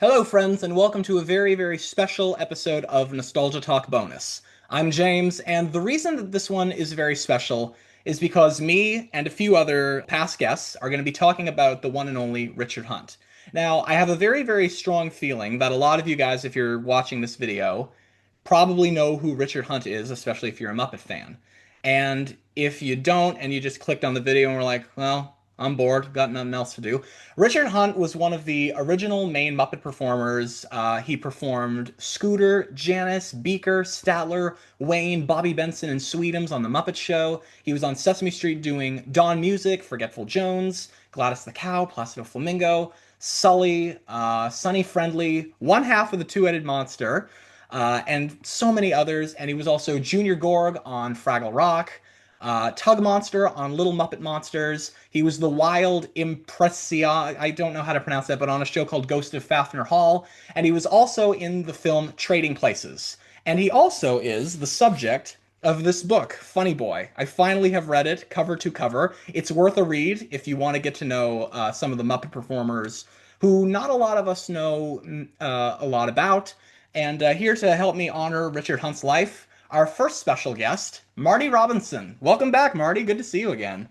Hello, friends, and welcome to a very, very special episode of Nostalgia Talk Bonus. I'm James, and the reason that this one is very special is because me and a few other past guests are going to be talking about the one and only Richard Hunt. Now, I have a very, very strong feeling that a lot of you guys, if you're watching this video, probably know who Richard Hunt is, especially if you're a Muppet fan. And if you don't, and you just clicked on the video and were like, well, I'm bored, got nothing else to do. Richard Hunt was one of the original main Muppet performers. He performed Scooter, Janice, Beaker, Statler, Wayne, Bobby Benson, and Sweetums on The Muppet Show. He was on Sesame Street doing Dawn Music, Forgetful Jones, Gladys the Cow, Placido Flamingo, Sully, Sonny Friendly, one half of the Two-Headed Monster, and so many others. And he was also Junior Gorg on Fraggle Rock, Tug Monster on Little Muppet Monsters. He was the wild impresia, I don't know how to pronounce that, but on a show called Ghost of Fafner Hall. And he was also in the film Trading Places. And he also is the subject of this book, Funny Boy. I finally have read it cover to cover. It's worth a read if you want to get to know some of the Muppet performers who not a lot of us know a lot about. And here to help me honor Richard Hunt's life, our first special guest, Marty Robinson. Welcome back, Marty. Good to see you again.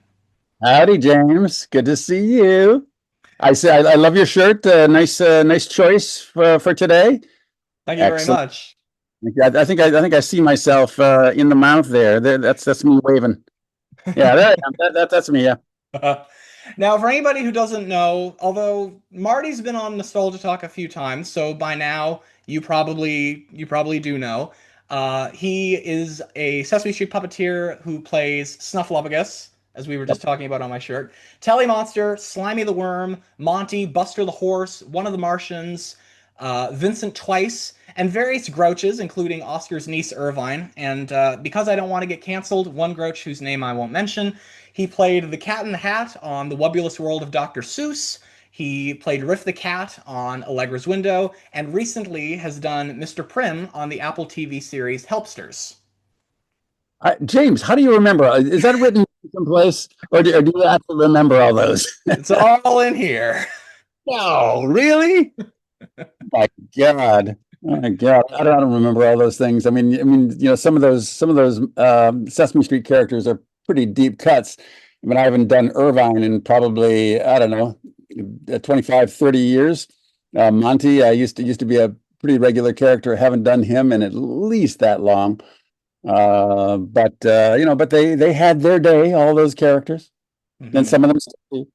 Howdy, James. Good to see you. I love your shirt. Nice choice for today. Thank you very Excellent. much. I think I see myself in the mount there. That's me waving. Yeah, there I am. That's me. Yeah. Now, for anybody who doesn't know, although Marty's been on Nostalgia Talk a few times, so by now you probably do know. He is a Sesame Street puppeteer who plays Snuffleupagus, as we were just talking about on my shirt, Telly Monster, Slimy the Worm, Monty, Buster the Horse, One of the Martians, Vincent Twice, and various Grouches, including Oscar's niece Irvine. And because I don't want to get canceled, one Grouch whose name I won't mention, he played the Cat in the Hat on The Wubulous World of Dr. Seuss. He played Riff the Cat on Allegra's Window, and recently has done Mr. Prim on the Apple TV series Helpsters. James, how do you remember? Is that written someplace, or do you have to remember all those? It's all in here. No, really? My God. Oh my God, I don't remember all those things. Some of those Sesame Street characters are pretty deep cuts. I mean, I haven't done Irvine in probably, I don't know, 25, 30 years. Monty, I used to be a pretty regular character. I haven't done him in at least that long. But they had their day, all those characters, and Mhm. some of them still.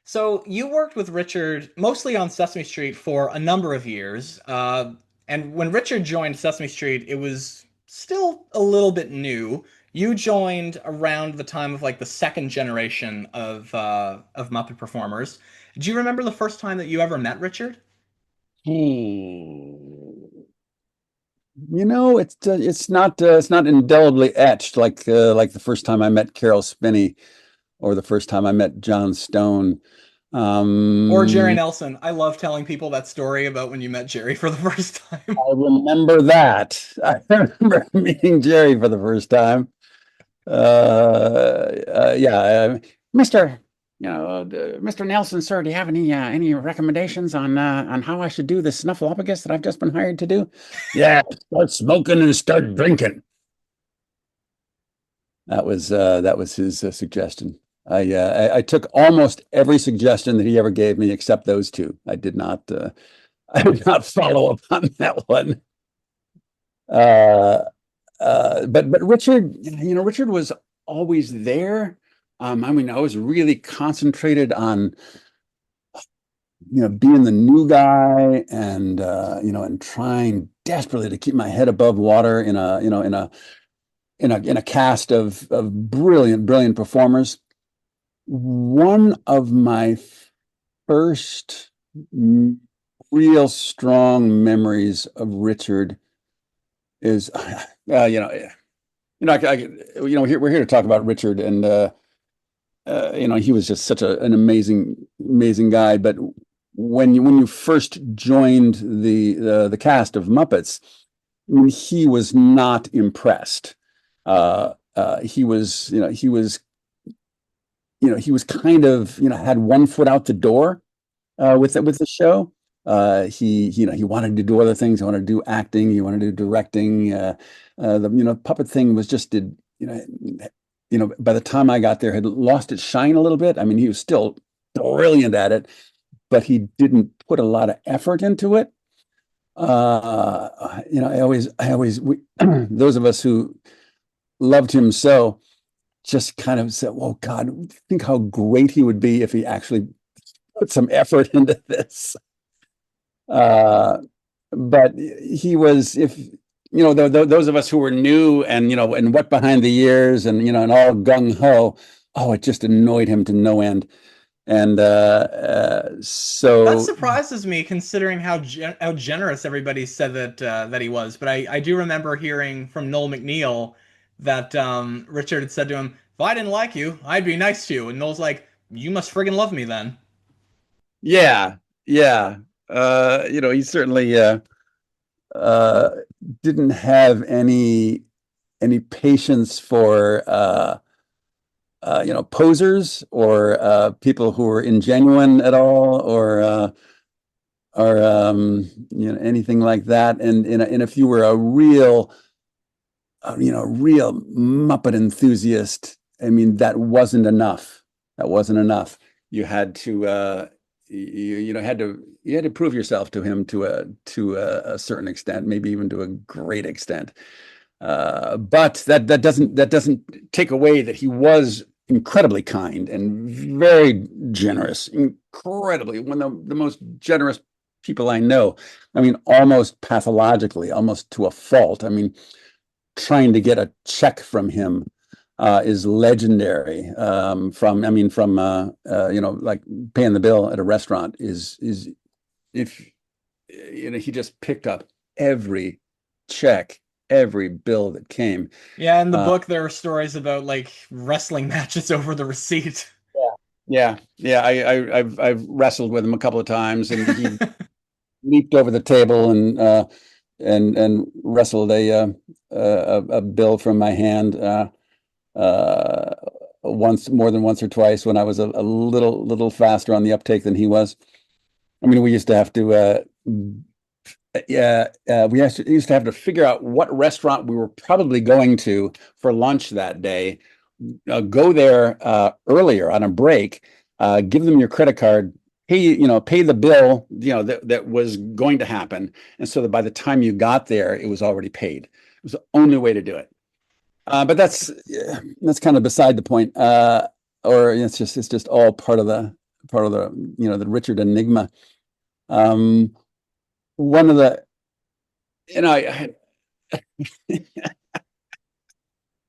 So you worked with Richard mostly on Sesame Street for a number of years. And when Richard joined Sesame Street, it was still a little bit new. You joined around the time of like the second generation of Muppet performers. Do you remember the first time that you ever met Richard? Hmm. It's not indelibly etched like the first time I met Carol Spinney or the first time I met John Stone. Or Jerry Um, Nelson? I love telling people that story about when you met Jerry for the first time. I remember that. I remember meeting Jerry for the first time. Yeah, Mr. Mr. Nelson, sir, do you have any recommendations on how I should do the snuffleupagus that I've just been hired to do? Yeah, start smoking and start drinking. That was his suggestion. I took almost every suggestion that he ever gave me except those two. I did not I did not follow up on that one. Uh, but Richard, Richard was always there. I was really concentrated on, being the new guy and trying desperately to keep my head above water in a cast of brilliant performers. One of my first real strong memories of Richard is, we're here to talk about Richard, and he was just such an amazing guy. But when you first joined the cast of Muppets, I mean, he was not impressed. He was kind of, had one foot out the door with the show. he wanted to do other things. He wanted to do acting. He wanted to do directing. The puppet thing was just did by the time I got there had lost its shine a little bit. I mean, he was still brilliant at it, but he didn't put a lot of effort into it. I always those of us who loved him so just kind of said, "Oh God, think how great he would be if he actually put some effort into this." But he was, if those of us who were new and and wet behind the ears and and all gung ho, oh, it just annoyed him to no end. And That so surprises me, considering how generous everybody said that he was. But I do remember hearing from Noel McNeel that Richard had said to him, "If I didn't like you, I'd be nice to you." And Noel's like, "You must friggin' love me then." yeah, yeah, he certainly uh, didn't have any patience for posers or people who were ingenuine at all, or anything like that. And if you were a real Muppet enthusiast, I mean, that wasn't enough. That wasn't enough. You had to you had to prove yourself to him to a certain extent, maybe even to a great extent. But that doesn't take away that he was incredibly kind and very generous, incredibly one of the most generous people I know. I mean, almost pathologically, almost to a fault. I mean, trying to get a check from him is legendary. Like paying the bill at a restaurant is if he just picked up every check, every bill that came. Yeah, in the Uh, book there are stories about like wrestling matches over the receipt. yeah. I've wrestled with him a couple of times, and he leaped over the table and wrestled a bill from my hand uh, once, more than once or twice, when I was a little faster on the uptake than he was. I mean, we used to have to used to have to figure out what restaurant we were probably going to for lunch that day. Go there earlier on a break, give them your credit card, pay the bill, that was going to happen, and so that by the time you got there, it was already paid. It was the only way to do it. But that's kind of beside the point. Or it's just all part of the the Richard enigma. Um, One of the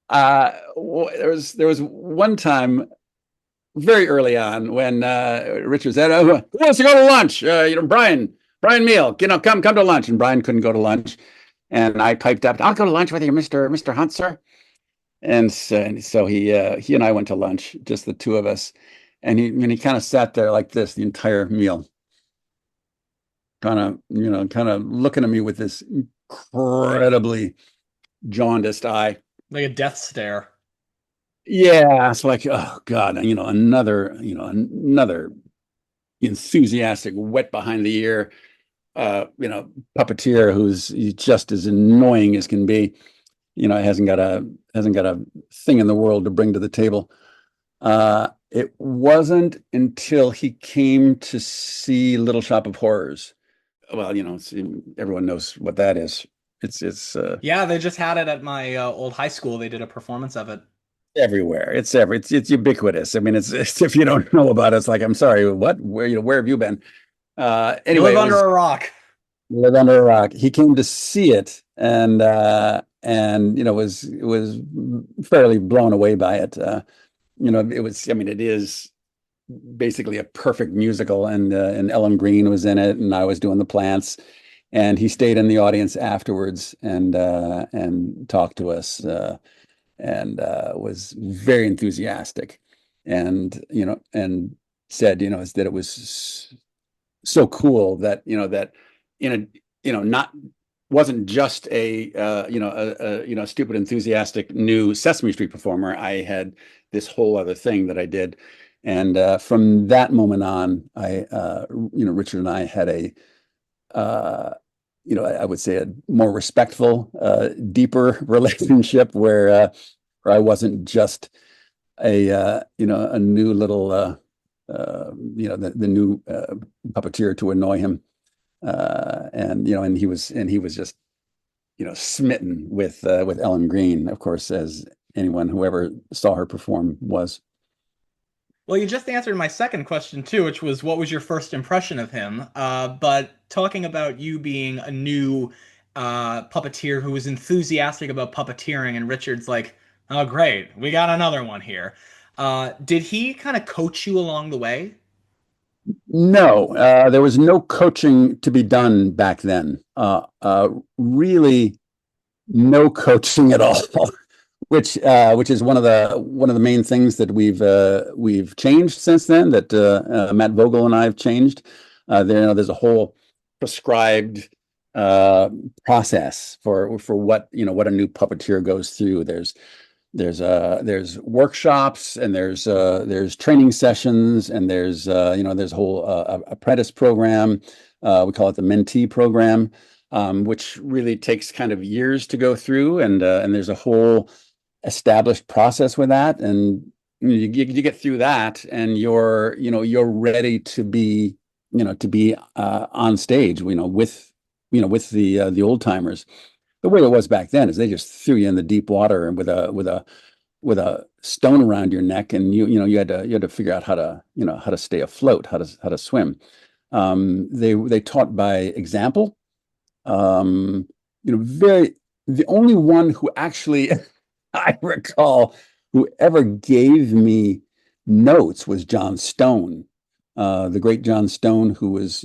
I there was one time very early on when Richard said, "Who wants to go to lunch? Brian Meal, come to lunch." And Brian couldn't go to lunch, and I piped up, "I'll go to lunch with you, Mister Hunt, sir." And so he and I went to lunch, just the two of us, and he kind of sat there like this the entire meal, kind of looking at me with this incredibly jaundiced eye. Like a death stare. Yeah, it's like, oh God, another enthusiastic, wet behind the ear, puppeteer who's just as annoying as can be. Hasn't got a thing in the world to bring to the table. It wasn't until he came to see Little Shop of Horrors. Well, everyone knows what that is. It's Yeah, they just had it at my old high school. They did a performance of it. everywhere. It's ubiquitous. I mean, it's if you don't know about it, it's like, I'm sorry, what? Where have you been? You Anyway, live it under was a rock. Live Under a Rock. He came to see it, and was fairly blown away by it. It was. I mean, it is basically a perfect musical, and Ellen Green was in it, and I was doing the plants, and he stayed in the audience afterwards and talked to us, and was very enthusiastic, and said, is that it was so cool that that in a not wasn't just a stupid enthusiastic new Sesame Street performer. I had this whole other thing that I did, and from that moment on, Richard and I had uh, I would say a more respectful, deeper relationship where I wasn't just a new little, the new puppeteer to annoy him. And he was just, smitten with Ellen Green, of course, as anyone who ever saw her perform was. Well, you just answered my second question too, which was what was your first impression of him? But talking about you being a new puppeteer who was enthusiastic about puppeteering, and Richard's like, "Oh, great, we got another one here." Did he kind of coach you along the way? No, there was no coaching to be done back then. Really, no coaching at all. Which is one of the main things that we've changed since then. That Matt Vogel and I have changed. There's a whole prescribed process for what a new puppeteer goes through. There's workshops, and there's training sessions, and there's a whole apprentice program. We call it the mentee program, which really takes kind of years to go through, and there's a whole established process with that, and you get through that, and you're ready to be on stage, with the old timers. The way it was back then is they just threw you in the deep water and with a stone around your neck, and you had to figure out how to stay afloat, how to swim. They taught by example. Very the only one who actually I recall who ever gave me notes was John Stone, the great John Stone, who was,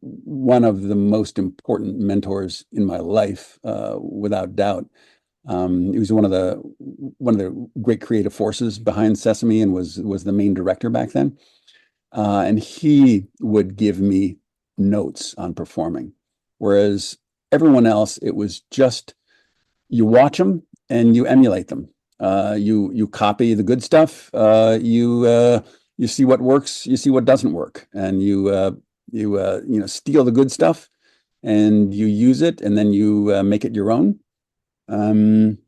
one of the most important mentors in my life, without doubt. He was one of the great creative forces behind Sesame, and was the main director back then. And he would give me notes on performing, whereas everyone else, it was just you watch them and you emulate them. You copy the good stuff. You see what works. You see what doesn't work, and you steal the good stuff, and you use it, and then you make it your own. Um,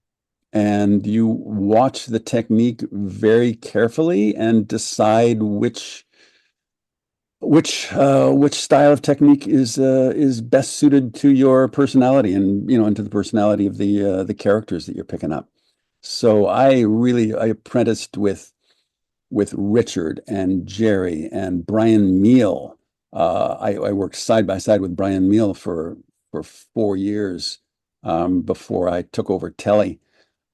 and you watch the technique very carefully and decide which style of technique is best suited to your personality, and to the personality of the characters that you're picking up. So I apprenticed with Richard and Jerry and Brian Meal. I worked side by side with Brian Meal for 4 years, before I took over Telly.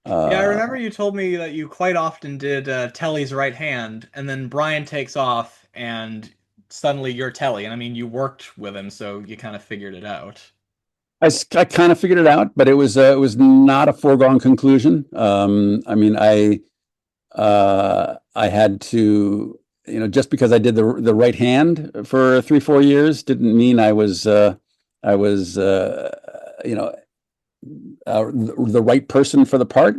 Yeah, I Uh, remember you told me that you quite often did Telly's right hand, and then Brian takes off, and suddenly you're Telly. And I mean, you worked with him, so you kind of figured it out. I kind of figured it out, but it was not a foregone conclusion. I mean, I had to, just because I did the right hand for 3-4 years didn't mean I was the right person for the part.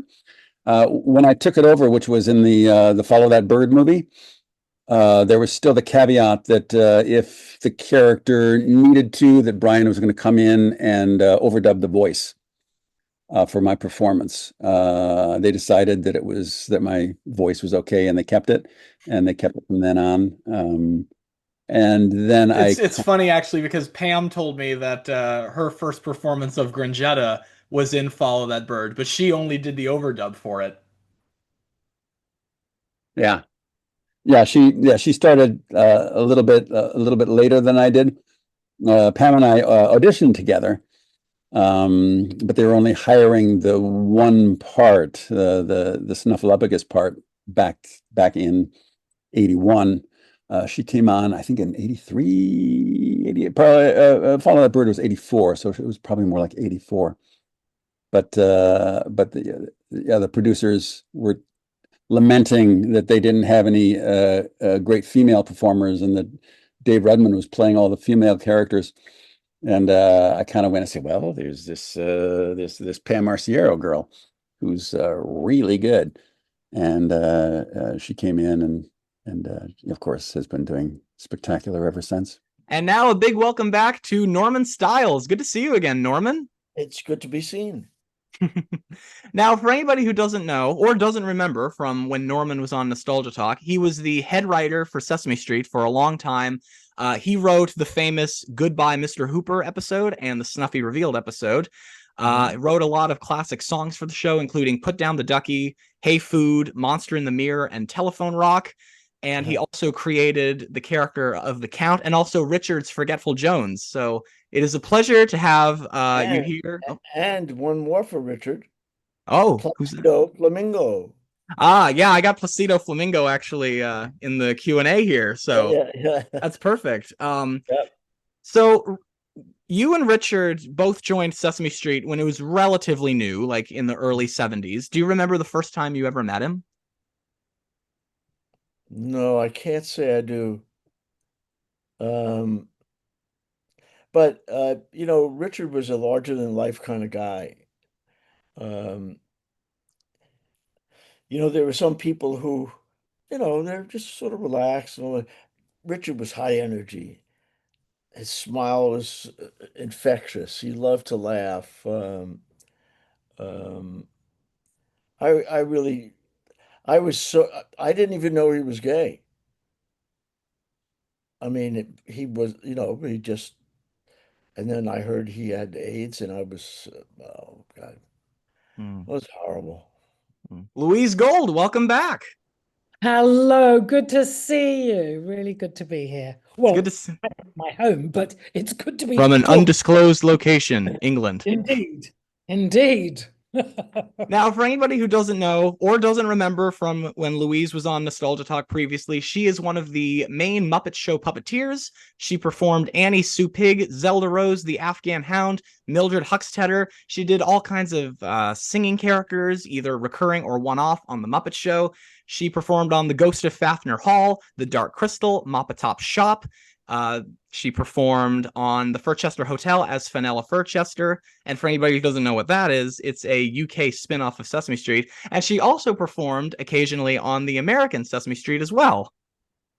When I took it over, which was in the Follow That Bird movie, there was still the caveat that if the character needed to, that Brian was going to come in and overdub the voice for my performance. They decided that my voice was okay, and they kept it, from then on. And then It's funny actually because Pam told me that her first performance of Grenetta was in Follow That Bird, but she only did the overdub for it. yeah, she started a little bit later than I did. Pam and I auditioned together, but they were only hiring the one part, the Snuffleupagus part, back in 81. She came on, I think, in 83, 88. Probably, Follow That Bird was 84, so it was probably more like 84. But the producers were lamenting that they didn't have any great female performers, and that Dave Redman was playing all the female characters. And I kind of went and said, well, there's this Pam Marciero girl who's really good, and she came in, and of course has been doing spectacular ever since. And now a big welcome back to Norman Stiles. Good to see you again, Norman. It's good to be seen. Now, for anybody who doesn't know or doesn't remember from when Norman was on Nostalgia Talk, he was the head writer for Sesame Street for a long time. He wrote the famous Goodbye, Mr. Hooper episode and the Snuffy Revealed episode. Wrote a lot of classic songs for the show, including Put Down the Ducky, Hey Food, Monster in the Mirror, and Telephone Rock. And he also created the character of the Count and also Richard's Forgetful Jones. So it is a pleasure to have you here. And one more for Richard. Oh, who's that? Placido Flamingo. Yeah, I got Placido Flamingo actually in the Q&A here. So Yeah. that's perfect. Yep. So you and Richard both joined Sesame Street when it was relatively new, like in the early 70s. Do you remember the first time you ever met him? No, I can't say I do. But Richard was a larger than life kind of guy. Um, there were some people who, they're just sort of relaxed and all that. Richard was high energy. His smile was infectious. He loved to laugh. Um, I really, I didn't even know he was gay. I mean, he was, he just, and then I heard he had AIDS, and I was, oh God, it was horrible. Louise Gold, welcome back. Hello, good to see you. Really good to be here. Well, Good to see my home, but it's good to be from an talking. undisclosed location, England. Indeed. Now, for anybody who doesn't know or doesn't remember from when Louise was on Nostalgia Talk previously, she is one of the main Muppet Show puppeteers. She performed Annie Sue Pig, Zelda Rose, the Afghan Hound, Mildred Huckstetter. She did all kinds of singing characters, either recurring or one-off on the Muppet Show. She performed on The Ghost of Fafnir Hall, The Dark Crystal, Mop Top Shop. She performed on the Furchester Hotel as Fenella Furchester. And for anybody who doesn't know what that is, it's a UK spin-off of Sesame Street. And she also performed occasionally on the American Sesame Street as well.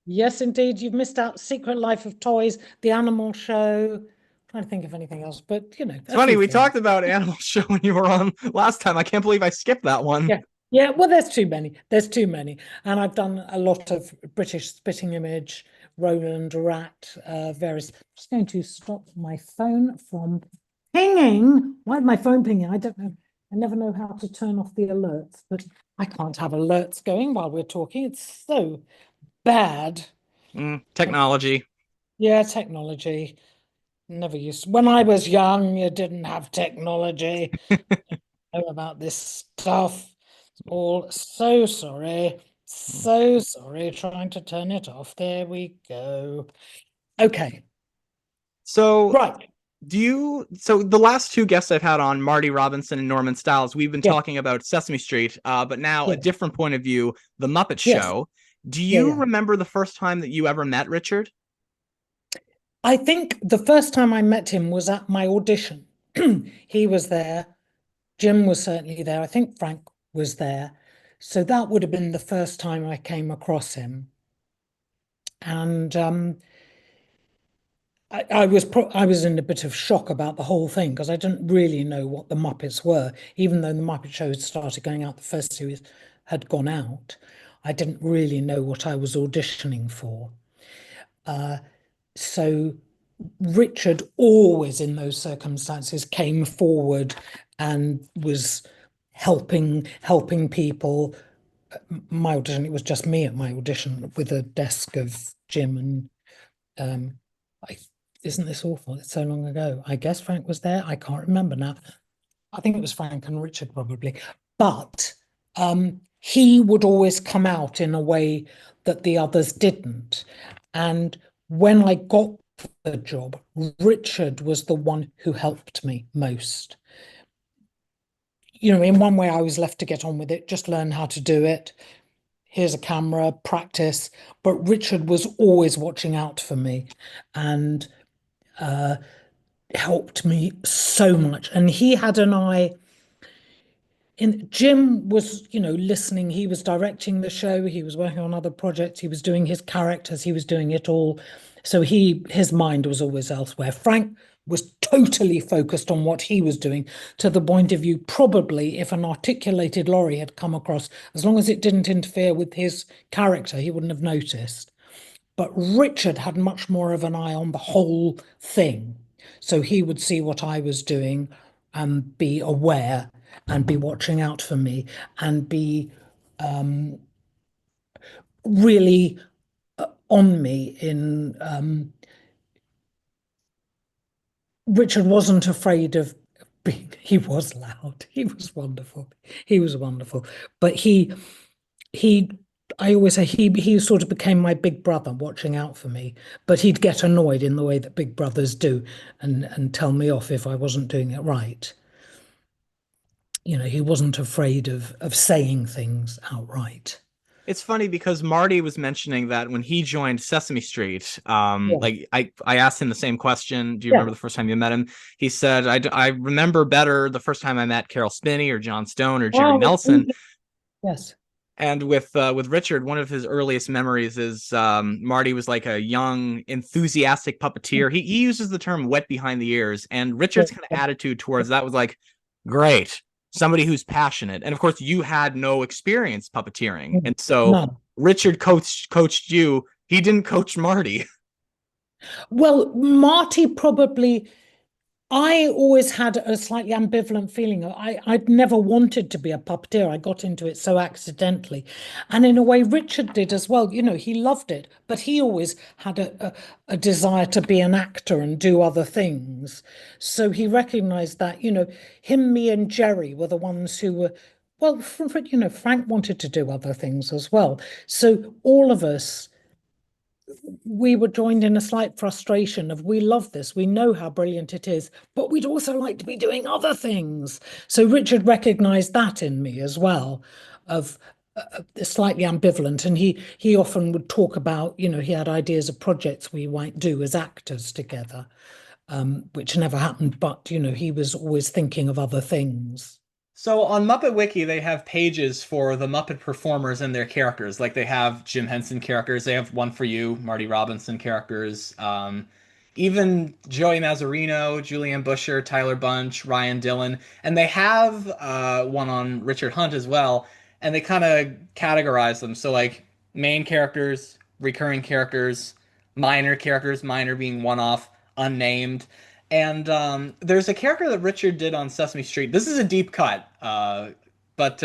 Yes, indeed. You've missed out Secret Life of Toys, The Animal Show. I'm trying to think of anything else, but It's funny, we talked about Animal Show when you were on last time. I can't believe I skipped that one. Yeah, well, there's too many. And I've done a lot of British Spitting Image, Roland Rat, various. I'm just going to stop my phone from pinging. Why is my phone pinging? I don't know. I never know how to turn off the alerts, but I can't have alerts going while we're talking. It's so bad. Technology. Yeah, technology. Never used. When I was young, you didn't have technology. Know about this stuff. All so sorry. So sorry, trying to turn it off. There we go. Okay. So right. So the last two guests I've had on, Marty Robinson and Norman Stiles, we've been talking about Sesame Street, but now a different point of view, the Muppet Show. Do you remember the first time that you ever met Richard? I think the first time I met him was at my audition. He was there. Jim was certainly there. I think Frank was there. So that would have been the first time I came across him. And I was in a bit of shock about the whole thing because I didn't really know what the Muppets were, even though the Muppet Show had started going out, the first series had gone out. I didn't really know what I was auditioning for. So Richard always in those circumstances came forward and was helping people. My audition, it was just me at my audition with a desk of Jim and isn't this awful? It's so long ago. I guess Frank was there. I can't remember now. I think it was Frank and Richard probably. But he would always come out in a way that the others didn't. And when I got the job, Richard was the one who helped me most. In one way I was left to get on with it, just learn how to do it. Here's a camera, practice. But Richard was always watching out for me and helped me so much. And he had an eye. Jim was, listening. He was directing the show. He was working on other projects. He was doing his characters. He was doing it all. So his mind was always elsewhere. Frank was totally focused on what he was doing, to the point of view, probably if an articulated lorry had come across, as long as it didn't interfere with his character, he wouldn't have noticed. But Richard had much more of an eye on the whole thing. So he would see what I was doing and be aware and be watching out for me and be really on me in Richard wasn't afraid of being, he was loud. He was wonderful. He was wonderful. But I always say he sort of became my big brother watching out for me, but he'd get annoyed in the way that big brothers do and tell me off if I wasn't doing it right. You know, he wasn't afraid of saying things outright. It's funny because Marty was mentioning that when he joined Sesame Street, Yeah. like I asked him the same question. Do you Yeah. remember the first time you met him? He said, I remember better the first time I met Carol Spinney or John Stone or Jerry Oh, Nelson. yes. And with Richard, one of his earliest memories is Marty was like a young, enthusiastic puppeteer. He uses the term wet behind the ears, and Richard's kind of attitude towards that was like, great, somebody who's passionate. And of course, you had no experience puppeteering, and so None. Richard coached you. He didn't coach Marty. Well, Marty probably, I always had a slightly ambivalent feeling. I'd never wanted to be a puppeteer. I got into it so accidentally. And in a way, Richard did as well. You know, he loved it, but he always had a desire to be an actor and do other things. So he recognized that, you know, him, me, and Jerry were the ones who were, well, you know, Frank wanted to do other things as well. So all of us, we were joined in a slight frustration of, we love this, we know how brilliant it is, but we'd also like to be doing other things. So Richard recognized that in me as well, of slightly ambivalent, and he often would talk about, you know, he had ideas of projects we might do as actors together, which never happened, but you know, he was always thinking of other things. So on Muppet Wiki, they have pages for the Muppet performers and their characters. Like they have Jim Henson characters. They have one for you, Marty Robinson characters. Even Joey Mazzarino, Julianne Busher, Tyler Bunch, Ryan Dillon. And they have one on Richard Hunt as well. And they kind of categorize them. So like main characters, recurring characters, minor being one-off, unnamed. And there's a character that Richard did on Sesame Street. This is a deep cut, but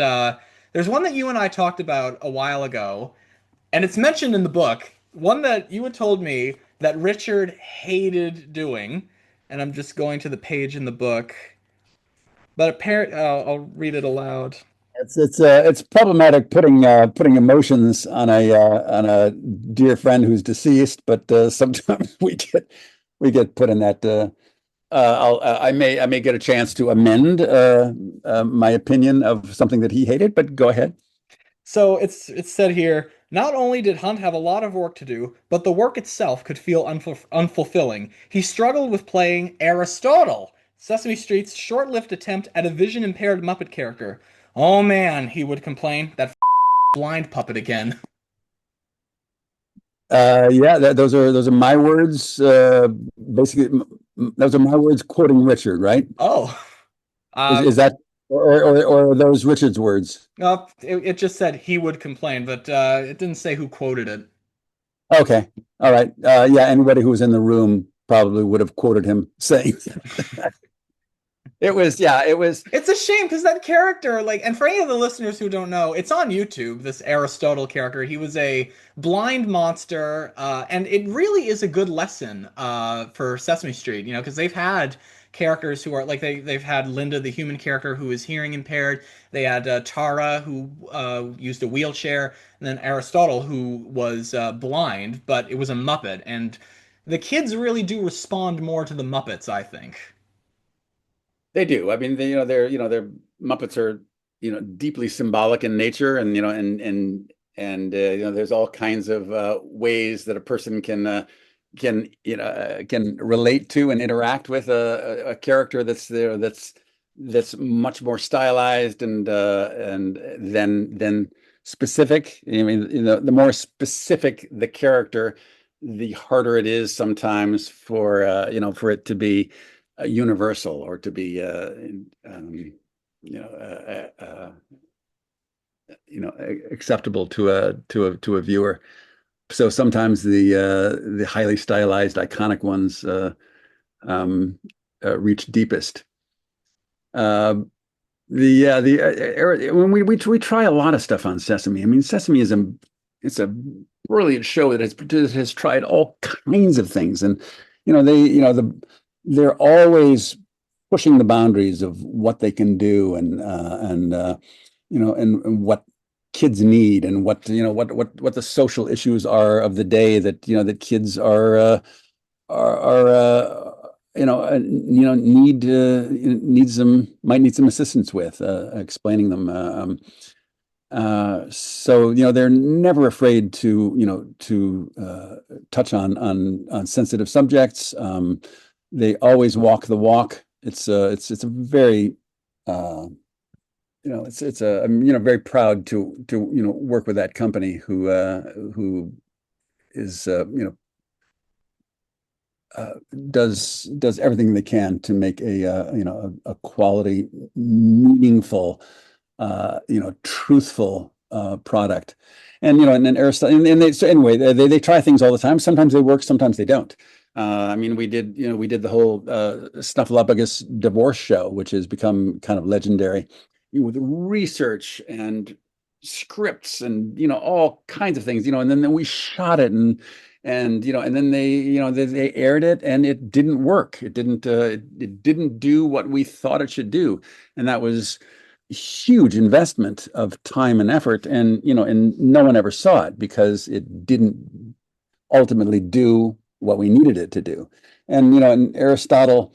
there's one that you and I talked about a while ago, and it's mentioned in the book. One that you had told me that Richard hated doing, and I'm just going to the page in the book. But apparently, I'll read it aloud. It's problematic putting emotions on a dear friend who's deceased, but sometimes we get put in that. I may get a chance to amend my opinion of something that he hated, but go ahead. So it's said here, not only did Hunt have a lot of work to do, but the work itself could feel unfulfilling. He struggled with playing Aristotle, Sesame Street's short-lived attempt at a vision-impaired Muppet character. Oh man, he would complain, that blind puppet again. Yeah, those are my words. Basically, those are my words quoting Richard, right? Oh. Is that or are those Richard's words? No, it just said he would complain, but it didn't say who quoted it. Okay, all right. Yeah, anybody who was in the room probably would have quoted him saying that. It was. It's a shame because that character, like, and for any of the listeners who don't know, it's on YouTube, this Aristotle character. He was a blind monster, and it really is a good lesson for Sesame Street, you know, because they've had characters who are like they've had Linda, the human character, who is hearing impaired. They had Tara, who used a wheelchair, and then Aristotle, who was blind, but it was a Muppet. And the kids really do respond more to the Muppets, I think. They do. I mean, their Muppets are, deeply symbolic in nature, and there's all kinds of ways that a person can relate to and interact with a character that's much more stylized and than specific. I mean, the more specific the character, the harder it is sometimes for for it to be universal or to be you know acceptable to a viewer. So sometimes the highly stylized, iconic ones reach deepest. When we try a lot of stuff on Sesame. I mean, Sesame is it's a brilliant show that has tried all kinds of things, and they're always pushing the boundaries of what they can do, and what kids need, and what the social issues are of the day that that kids might need some assistance with explaining them. So they're never afraid to touch on sensitive subjects. They always walk the walk. It's a very I'm very proud to work with that company who is does everything they can to make a quality, meaningful, truthful product. And then Aristotle, they try things all the time. Sometimes they work, sometimes they don't. I mean, we did the whole Snuffleupagus divorce show, which has become kind of legendary, with research and scripts and all kinds of things, and then we shot it, and then they aired it, and it didn't work. It didn't do what we thought it should do, and that was huge investment of time and effort, and no one ever saw it because it didn't ultimately do what we needed it to do. And Aristotle,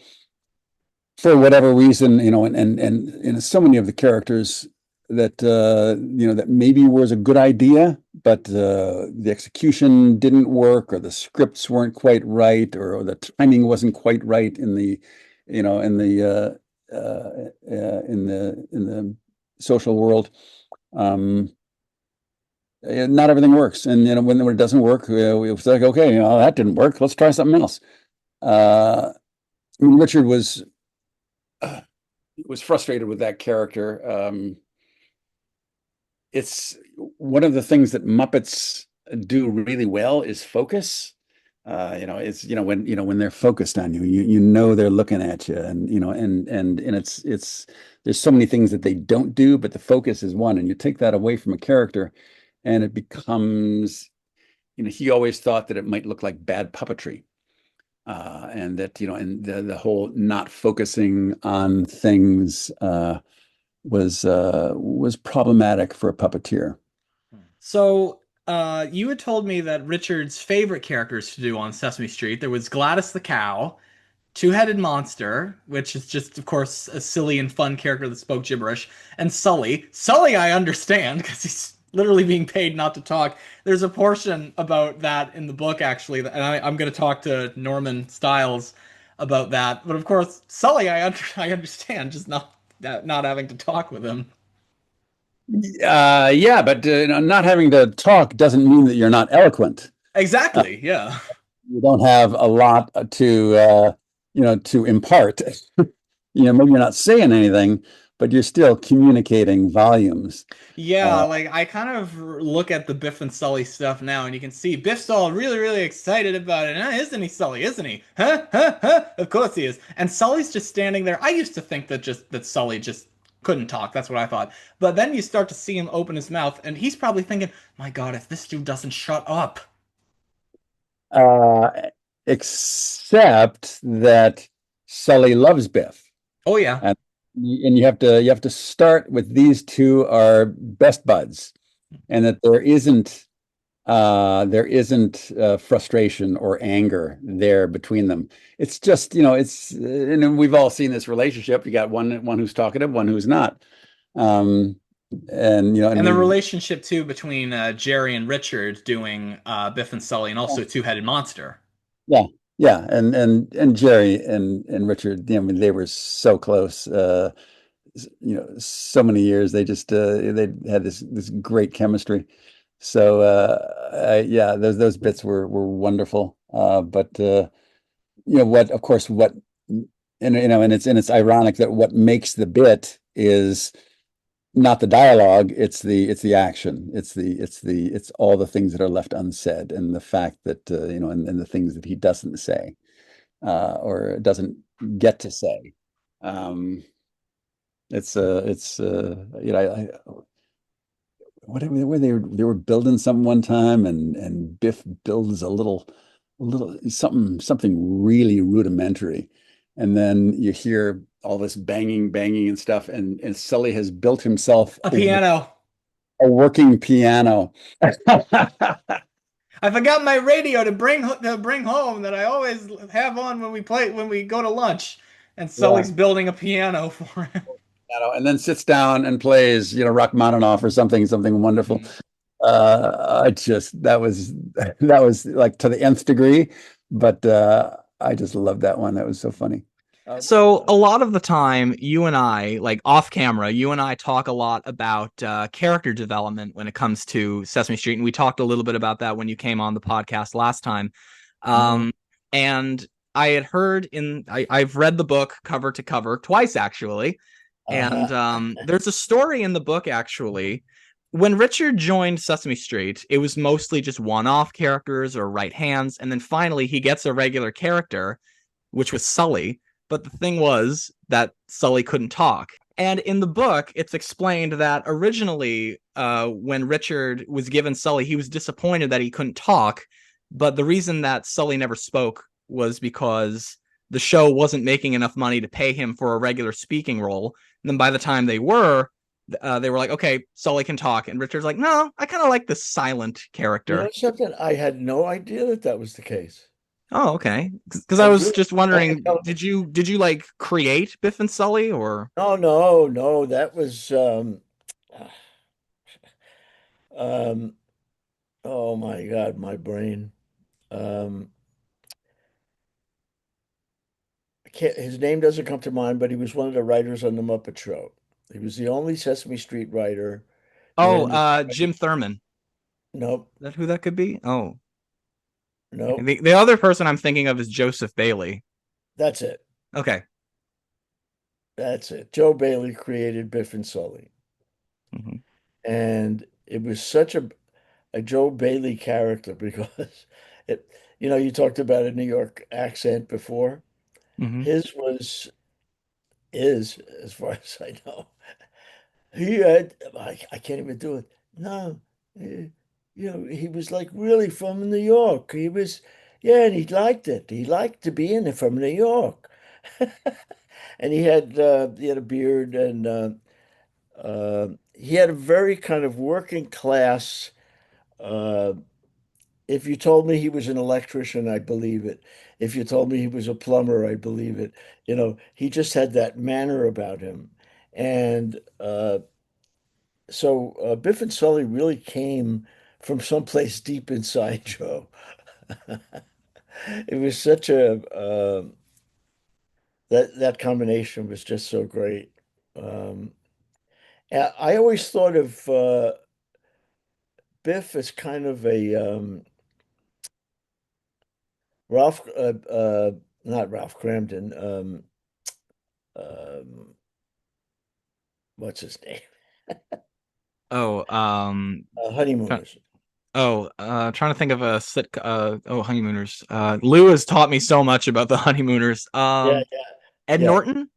for whatever reason, and so many of the characters that that maybe was a good idea, but the execution didn't work, or the scripts weren't quite right, or the timing wasn't quite right in the social world. Not everything works, and when it doesn't work, it's like, okay, that didn't work. Let's try something else. Richard was frustrated with that character. It's one of the things that Muppets do really well is focus. It's when they're focused on you, they're looking at you, and it's there's so many things that they don't do, but the focus is one, and you take that away from a character, and it becomes, he always thought that it might look like bad puppetry. And that, and the whole not focusing on things was problematic for a puppeteer. So you had told me that Richard's favorite characters to do on Sesame Street, there was Gladys the cow, Two-Headed Monster, which is just, of course, a silly and fun character that spoke gibberish, and Sully. Sully, I understand, because he's literally being paid not to talk. There's a portion about that in the book, actually, and I'm going to talk to Norman Stiles about that. But of course, Sully, I understand, just not having to talk with him. Yeah, but not having to talk doesn't mean that you're not eloquent. Exactly. Yeah. You don't have a lot to impart. Maybe you're not saying anything, but you're still communicating volumes. Yeah, like I kind of look at the Biff and Sully stuff now, and you can see Biff's all really, really excited about it. Isn't he, Sully? Isn't he? Huh? Huh? Huh? Of course he is. And Sully's just standing there. I used to think that Sully just couldn't talk. That's what I thought. But then you start to see him open his mouth, and he's probably thinking, "My God, if this dude doesn't shut up." Except that Sully loves Biff. Oh yeah. And you have to start with these two are best buds, and that there isn't frustration or anger there between them. It's just, and we've all seen this relationship. You got one who's talkative, one who's not. And the relationship too between Jerry and Richard doing Biff and Sully, and also Two-Headed Monster. Yeah. Yeah, and Jerry and Richard, they were so close. So many years. They just they had this great chemistry. So yeah, those bits were wonderful. But what, of course, what and it's ironic that what makes the bit is not the dialogue, it's the action, it's all the things that are left unsaid, and the fact that and the things that he doesn't say, or doesn't get to say. Um, it's where they were building something one time, and Biff builds a little something really rudimentary, and then you hear all this banging and stuff, and Sully has built himself A piano. a working piano. I forgot my radio to bring home that I always have on when we go to lunch. And Yeah. Sully's building a piano for him. And then sits down and plays, Rachmaninoff or something wonderful. Mhm. I just that was like to the nth degree, but I just loved that one. That was so funny. So a lot of the time, you and I, like off camera, you and I talk a lot about character development when it comes to Sesame Street, and we talked a little bit about that when you came on the podcast last time. Mhm. And I had heard I've read the book cover to cover twice actually, and Uh-huh. there's a story in the book actually. When Richard joined Sesame Street, it was mostly just one-off characters or right hands, and then finally he gets a regular character, which was Sully. But the thing was that Sully couldn't talk. And in the book, it's explained that originally, when Richard was given Sully, he was disappointed that he couldn't talk. But the reason that Sully never spoke was because the show wasn't making enough money to pay him for a regular speaking role. And then by the time they were like, okay, Sully can talk. And Richard's like, no, I kind of like the silent You know character. something? I had no idea that that was the case. Oh, okay. Because I I was really just on wondering, television. did you like create Biff and Sully or? No, no, no. That was um oh my God, my brain. Um I can't, his name doesn't come to mind, but he was one of the writers on the Muppet Show. He was the only Sesame Street writer Oh, during the Jim Thurman. nope, Is that who that could be? Oh, okay. nope. The other person I'm thinking of is Joseph Bailey. That's it. Okay. That's it. Joe Bailey created Biff and Sully. Hmm. And it was such a Joe Bailey character because it, you talked about a New York accent before. Hmm. His is, as far as I know. He had, I can't even do it. No, eh, he was like really from New York. He was, yeah, and he liked it. He liked to be in it from New York. And he had a beard, and he had a very kind of working class. Uh, if you told me he was an electrician, I'd believe it. If you told me he was a plumber, I'd believe it. He just had that manner about him. And so Biff and Sully really came from someplace deep inside Joe. It was such that combination was just so great. Um, I always thought of Biff as kind of a Ralph, not Ralph Cramden. Um, what's his name? Oh, try- Honeymooners. trying to think of a Honeymooners. Lou has taught me so much about the Honeymooners. Yeah, yeah, Ed yeah. Norton?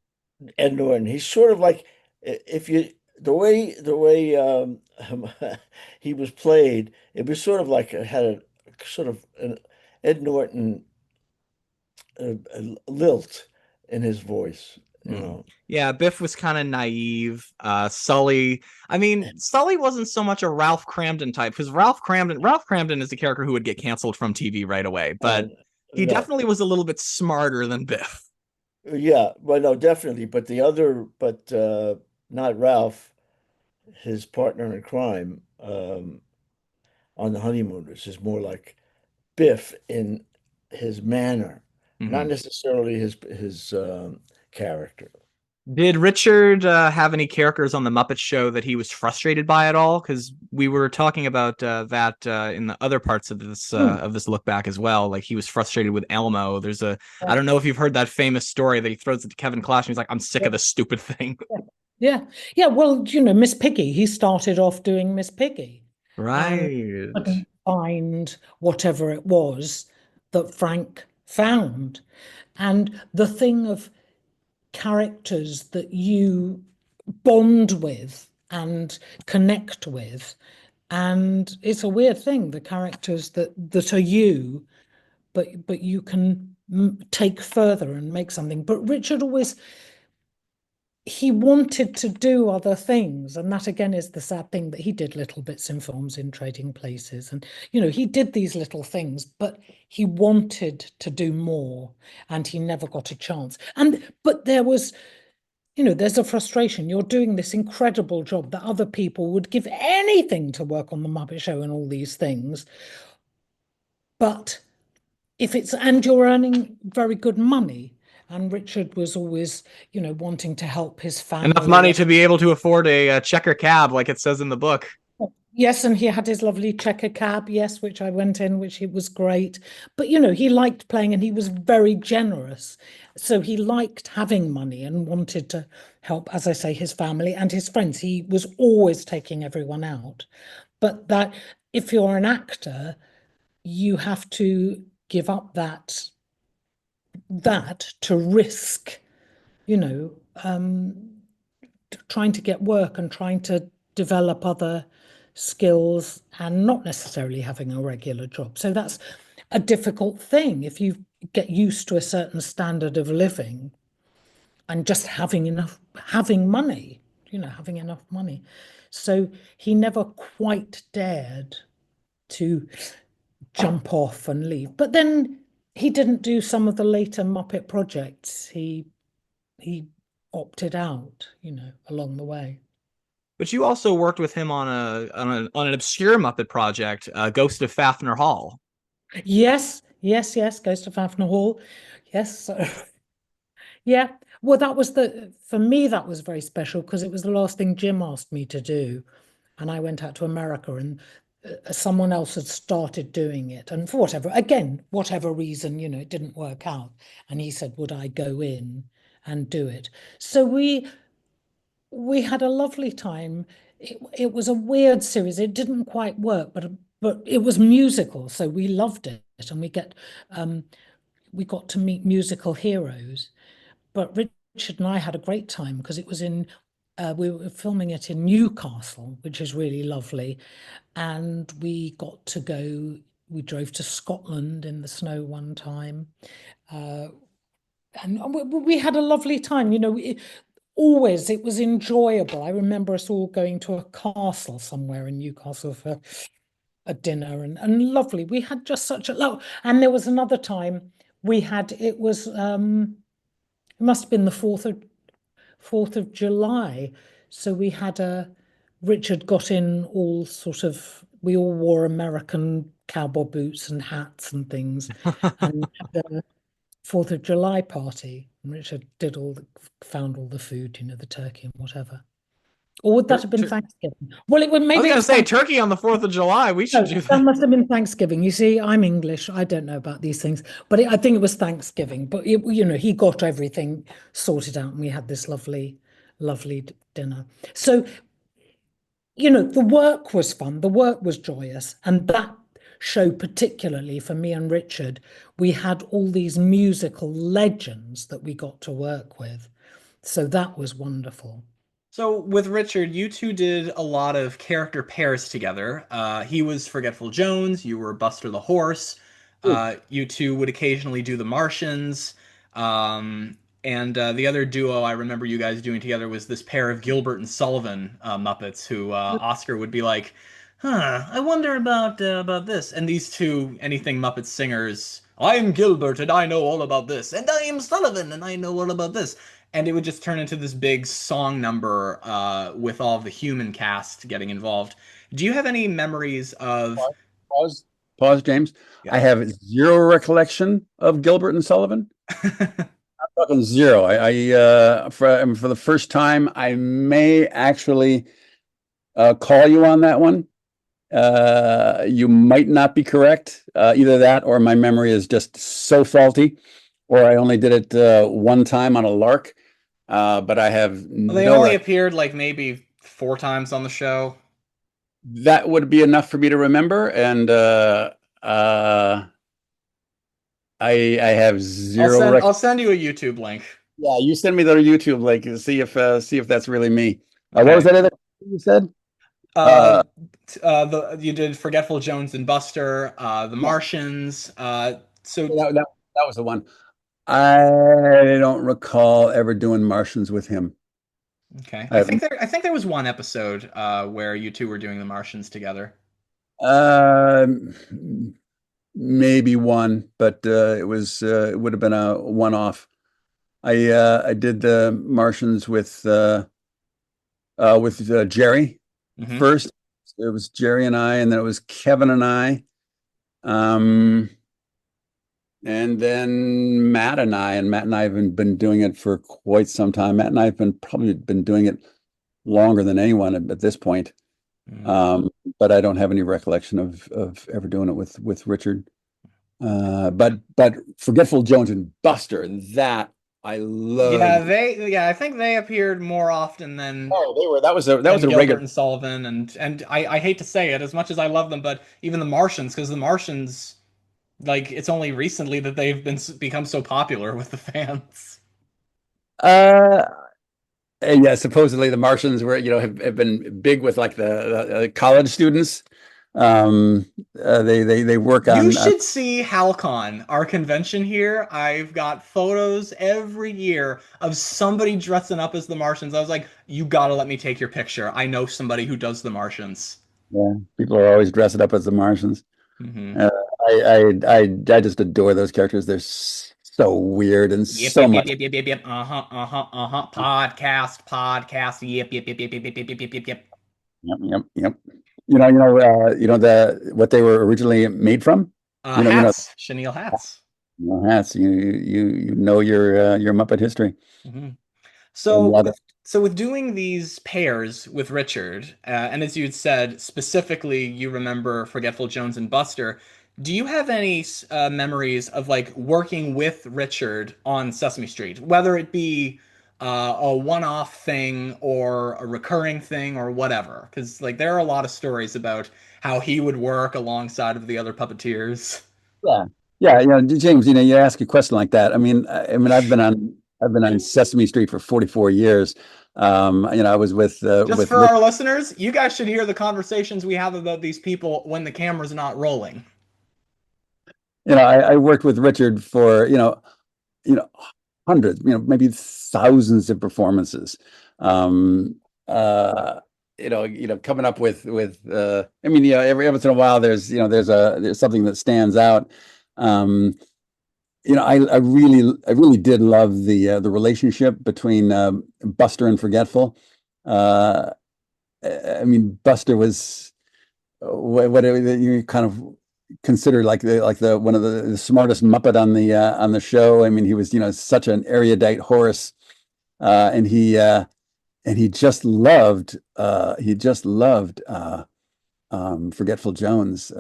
Ed Norton. He's sort of like if you the way he was played, it was sort of like it had a sort of an Ed Norton a lilt in his voice, you Hmm. know. Yeah, Biff was kind of naive. Sully, I mean, Sully wasn't so much a Ralph Cramden type because Ralph Cramden is a character who would get canceled from TV right away, but And he no, definitely was a little bit smarter than Biff. yeah, well, no, definitely. But not Ralph, his partner in crime, on the Honeymooners is more like Biff in his manner, not Hmm. necessarily his character. Did Richard have any characters on the Muppet Show that he was frustrated by at all? Because we were talking about that in the other parts of this look back as well. Like he was frustrated with Elmo. I don't know if you've heard that famous story that he throws it to Kevin Clash and he's like, "I'm sick of this stupid thing." Yeah. Yeah. Well, Miss Piggy, he started off doing Miss Piggy and Right. couldn't find whatever it was that Frank found. And the thing of characters that you bond with and connect with. And it's a weird thing, the characters that are you, but you can take further and make something. But Richard always, he wanted to do other things, and that again is the sad thing, that he did little bits in films in Trading Places, and he did these little things, but he wanted to do more and he never got a chance. But there was, there's a frustration. You're doing this incredible job that other people would give anything to work on the Muppet Show and all these things, but and you're earning very good money. And Richard was always, wanting to help his Enough family. money to be able to afford a checker cab, like it says in the book. Yes, and he had his lovely checker cab, yes, which I went in, which it was great. But he liked playing and he was very generous. So he liked having money and wanted to help, as I say, his family and his friends. He was always taking everyone out. But that if you're an actor, you have to give up that to risk, trying to get work and trying to develop other skills and not necessarily having a regular job. So that's a difficult thing if you get used to a certain standard of living and just having money, having enough money. So he never quite dared to jump off and leave. But then he didn't do some of the later Muppet projects. He opted out, along the way. But you also worked with him on an obscure Muppet project, Ghost of Fafner Hall. Yes, yes, yes. Ghost of Fafner Hall. Yes. So, yeah. Well, for me, that was very special because it was the last thing Jim asked me to do. And I went out to America and someone else had started doing it. And for whatever reason, it didn't work out. And he said, would I go in and do it? So we had a lovely time. It was a weird series. It didn't quite work, but it was musical, so we loved it, and we got to meet musical heroes. But Richard and I had a great time because it was we were filming it in Newcastle, which is really lovely, and we got to go. We drove to Scotland in the snow one time. And we had a lovely time. Always it was enjoyable. I remember us all going to a castle somewhere in Newcastle for a dinner and lovely. We had just such a love. And there was another time it must have been the 4th of July. So we had Richard got in we all wore American cowboy boots and hats and things and had a 4th of July party. And Richard found all the food, the turkey and whatever. Or would that have been Thanksgiving? Well, it would I was maybe going to say turkey on the 4th of July. We should do that that. must have been Thanksgiving. You see, I'm English. I don't know about these things, but I think it was Thanksgiving. But he got everything sorted out, and we had this lovely, lovely dinner. So, the work was fun. The work was joyous, and that show particularly for me and Richard, we had all these musical legends that we got to work with. So that was wonderful. So with Richard, you two did a lot of character pairs together. He was Forgetful Jones, you were Buster the Horse. You two would occasionally do the Martians. And the other duo I remember you guys doing together was this pair of Gilbert and Sullivan Muppets who Oscar would be like, I wonder about this. And these two anything Muppet singers, I'm Gilbert and I know all about this, and I am Sullivan and I know all about this. And it would just turn into this big song number with all of the human cast getting involved. Do you have any memories of? Pause, James. Yeah. I have zero recollection of Gilbert and Sullivan. talking zero. For the first time, I may actually call you on that one. You might not be correct. Either that or my memory is just so faulty, or I only did it one time on a lark. But I have Well, they no only appeared like maybe 4 times on the show. that would be enough for me to remember, and I have zero. I'll send you a YouTube link. Yeah, you send me the YouTube link and see if that's really me. What Okay. was that other thing you said? You did Forgetful Jones and Buster, the Martians. So That was the one. I don't recall ever doing Martians with him. okay, I think there was one episode where you two were doing the Martians together. Maybe one, but it would have been a one-off. I did the Martians with Jerry first. It was Jerry and I, and then it was Kevin and I. And then Matt and I have been doing it for quite some time. Matt and I have probably been doing it longer than anyone at this point. But I don't have any recollection of ever doing it with Richard. But Forgetful Jones and Buster, that I love. I think they appeared more often than that was a Gilbert regular and Sullivan, and I hate to say it as much as I love them, but even the Martians, because the Martians, like, it's only recently that they've become so popular with the fans. Yeah, supposedly the Martians have been big with like the college students. They work on. You should see HalCon, our convention here. I've got photos every year of somebody dressing up as the Martians. I was like, you gotta let me take your picture. I know somebody who does the Martians. Yeah, people are always dressing up as the Martians. I just adore those characters. They're so weird and so much. Yep. Podcast. Yep. Yep. What they were originally made from? Hats. Chenille hats. Hats. You know your Muppet history. So with doing these pairs with Richard, and as you'd said, specifically you remember Forgetful Jones and Buster, do you have any memories of like working with Richard on Sesame Street, whether it be a one-off thing or a recurring thing or whatever? Because like there are a lot of stories about how he would work alongside of the other puppeteers. Yeah. James, you ask a question like that. I mean, I've been on Sesame Street for 44 years. I was with just for our listeners, you guys should hear the conversations we have about these people when the camera's not rolling. I worked with Richard for hundreds, maybe thousands of performances. Coming up with every once in a while there's something that stands out. I really did love the relationship between Buster and Forgetful. Buster was what you kind of consider like the one of the smartest Muppet on the show. I mean, he was such an erudite horse, and he just loved Forgetful Jones.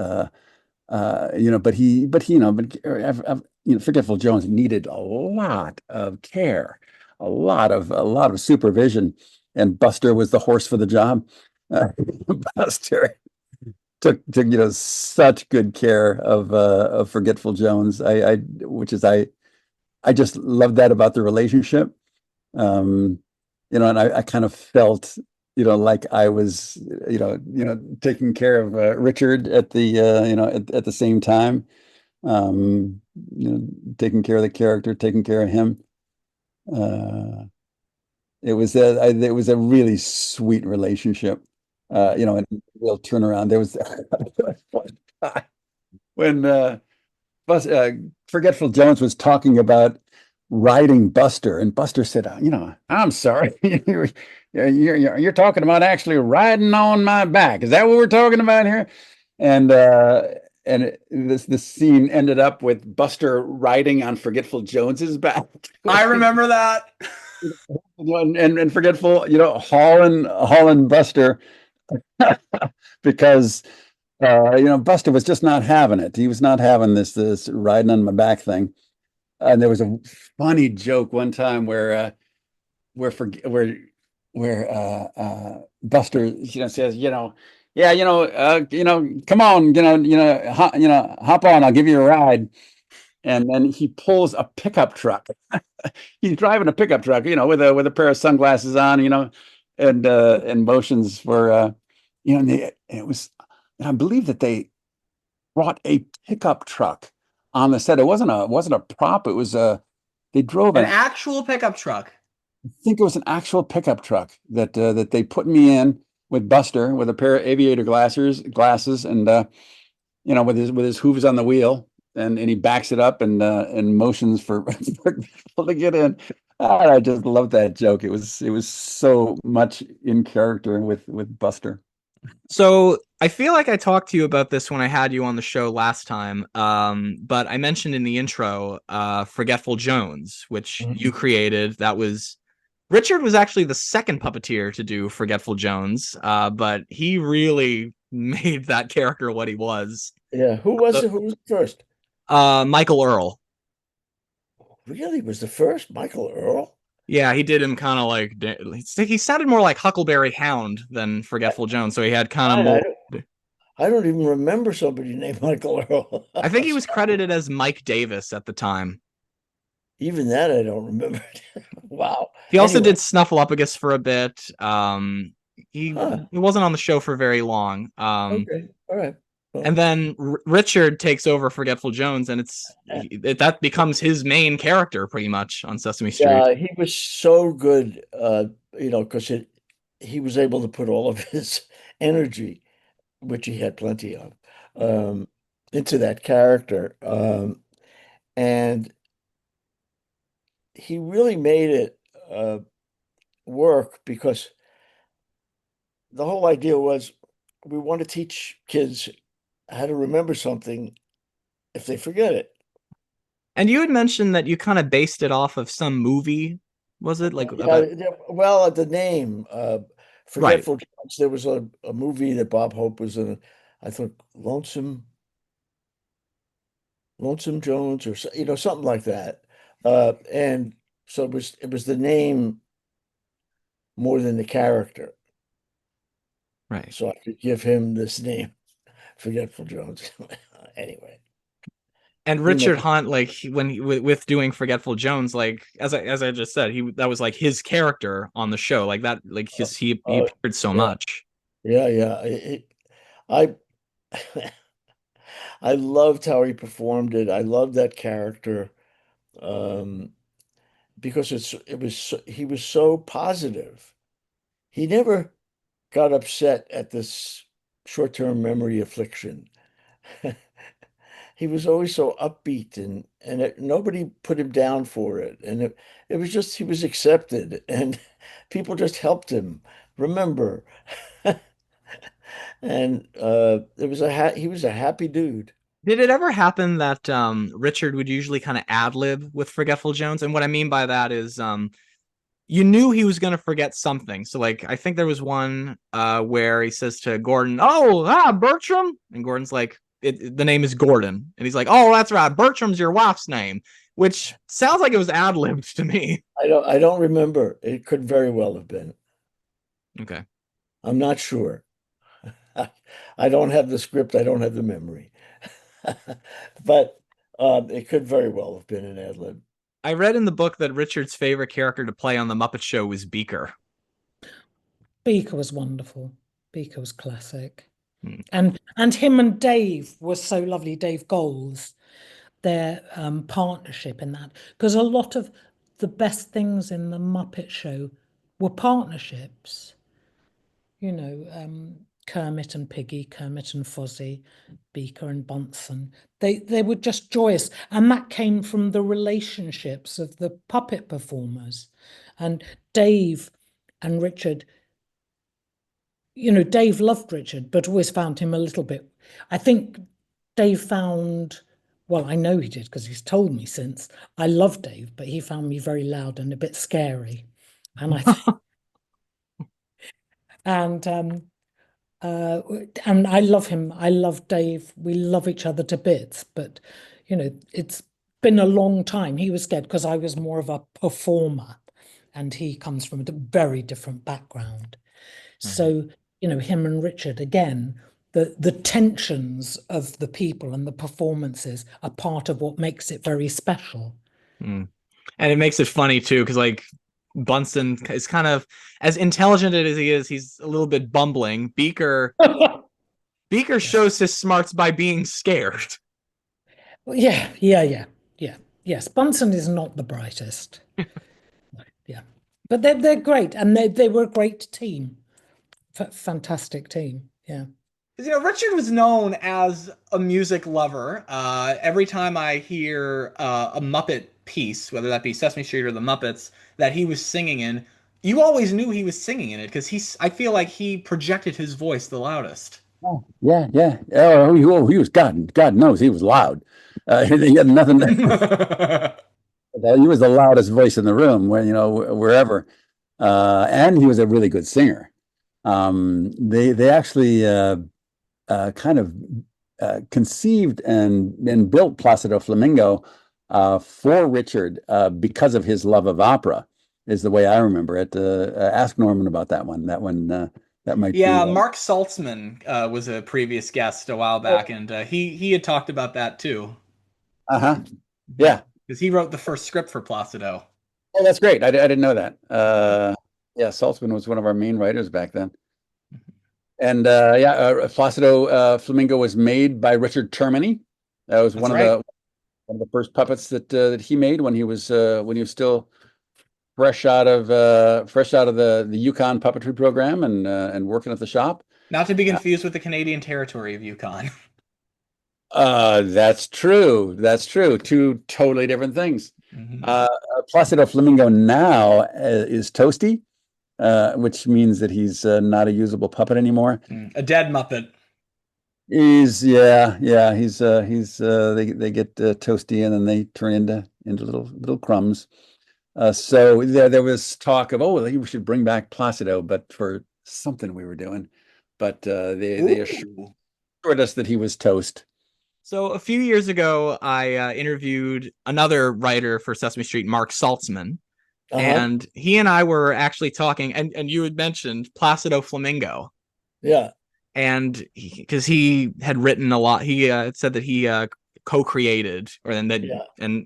Forgetful Jones needed a lot of care, a lot of supervision, and Buster was the horse for the job. Buster took such good care of Forgetful Jones. I just love that about the relationship. And I kind of felt like I was taking care of Richard at the at the same time. Taking care of the character, taking care of him. It was a really sweet relationship. And we'll turn around. There was when Forgetful Jones was talking about riding Buster, and Buster said, I'm sorry, you're talking about actually riding on my back. Is that what we're talking about here? And this scene ended up with Buster riding on Forgetful Jones's back. I remember that. And Forgetful, hauling Buster because Buster was just not having it. He was not having this riding on my back thing. And there was a funny joke one time where Buster, says, come on, hop on, I'll give you a ride. And then he pulls a pickup truck. He's driving a pickup truck, with a pair of sunglasses on, and motions for, and it was, and I believe that they brought a pickup truck on the set. It wasn't a prop. It was they drove an actual pickup truck. I think it was an actual pickup truck that they put me in with Buster with a pair of aviator glasses, and with his hooves on the wheel, and he backs it up and motions for people to get in. I just love that joke. It was so much in character with Buster. So I feel like I talked to you about this when I had you on the show last time, but I mentioned in the intro Forgetful Jones, which you created. Richard was actually the second puppeteer to do Forgetful Jones, but he really made that character what he was. Yeah, who was first? Michael Earl. Really, was the first Michael Earl? Yeah, he did him kind of like, he sounded more like Huckleberry Hound than Forgetful Jones, so he had kind of more. I don't even remember somebody named Michael Earl. I think he was credited as Mike Davis at the time. Even that I don't remember. Wow. He also did Snuffleupagus for a bit. He wasn't on the show for very long. Okay, all right. And then Richard takes over Forgetful Jones, and that becomes his main character pretty much on Sesame Street. Yeah, he was so good, because he was able to put all of his energy, which he had plenty of, into that character. And he really made it work, because the whole idea was we want to teach kids how to remember something if they forget it. And you had mentioned that you kind of based it off of some movie, was it? Well, the name, Forgetful Jones, there was a movie that Bob Hope was in, I think Lonesome Jones, or something like that. And so it was the name more than the character. Right. So I could give him this name, Forgetful Jones. Anyway. And Richard Hunt, with doing Forgetful Jones, as I just said, that was like his character on the show, like that, like he appeared so much. Yeah. I I loved how he performed it. I loved that character, because he was so positive. He never got upset at this short-term memory affliction. He was always so upbeat, and nobody put him down for it. And it was just, he was accepted, and people just helped him remember. And he was a happy dude. Did it ever happen that Richard would usually kind of ad-lib with Forgetful Jones? And what I mean by that is you knew he was going to forget something. So I think there was one where he says to Gordon, Bertram. And Gordon's like, the name is Gordon. And he's like, oh, that's right, Bertram's your wife's name, which sounds like it was ad-libbed to me. I don't remember. It could very well have been. Okay. I'm not sure. I don't have the script. I don't have the memory. But it could very well have been an ad-lib. I read in the book that Richard's favorite character to play on the Muppet Show was Beaker. Beaker was wonderful. Beaker was classic. And him and Dave was so lovely. Dave Gold, their partnership in that, because a lot of the best things in the Muppet Show were partnerships. Kermit and Piggy, Kermit and Fozzie, Beaker and Benson. They were just joyous, and that came from the relationships of the puppet performers. And Dave and Richard, Dave loved Richard, but always found him a little bit, I think Dave found, well, I know he did because he's told me since. I love Dave, but he found me very loud and a bit scary. And I and uh and I love him. I love Dave. We love each other to bits, but it's been a long time. He was scared because I was more of a performer and he comes from a very different background. So, him and Richard again, the tensions of the people and the performances are part of what makes it very special. Mm. And it makes it funny too, because like Bunsen is kind of as intelligent as he is, he's a little bit bumbling. Beaker shows his smarts by being scared. Yeah. Yes, Bunsen is not the brightest. Yeah, but they're great, and they were a great team, fantastic team. Yeah. Richard was known as a music lover. Every time I hear a Muppet piece, whether that be Sesame Street or the Muppets, that he was singing in, you always knew he was singing in it because I feel like he projected his voice the loudest. Oh, yeah, yeah. He was God knows he was loud. He had nothing. He was the loudest voice in the room, wherever. And he was a really good singer. They actually kind of conceived and built Placido Flamingo for Richard because of his love of opera, is the way I remember it. Ask Norman about that one. That might Yeah, be. Mark Saltzman was a previous guest a while back, and he had talked about that too. Uh-huh. Yeah. Because he wrote the first script for Placido. Oh, that's great. I didn't know that. Yeah, Saltzman was one of our main writers back then. And Placido Flamingo was made by Richard Termini. That was one of the first puppets that he made when he was still fresh out of the Yukon puppetry program and working at the shop. Not to be confused with the Canadian territory of Yukon. That's true. That's true. Two totally different things. Placido Flamingo now is toasty, which means that he's not a usable puppet anymore. A dead Muppet. He's they get toasty and then they turn into little crumbs. So there was talk of, we should bring back Placido, but for something we were doing, but they assured us that he was toast. So a few years ago, I interviewed another writer for Sesame Street, Mark Saltzman, and he and I were actually talking, and you had mentioned Placido Flamingo. Yeah. And because he had written a lot, he said that he co-created, and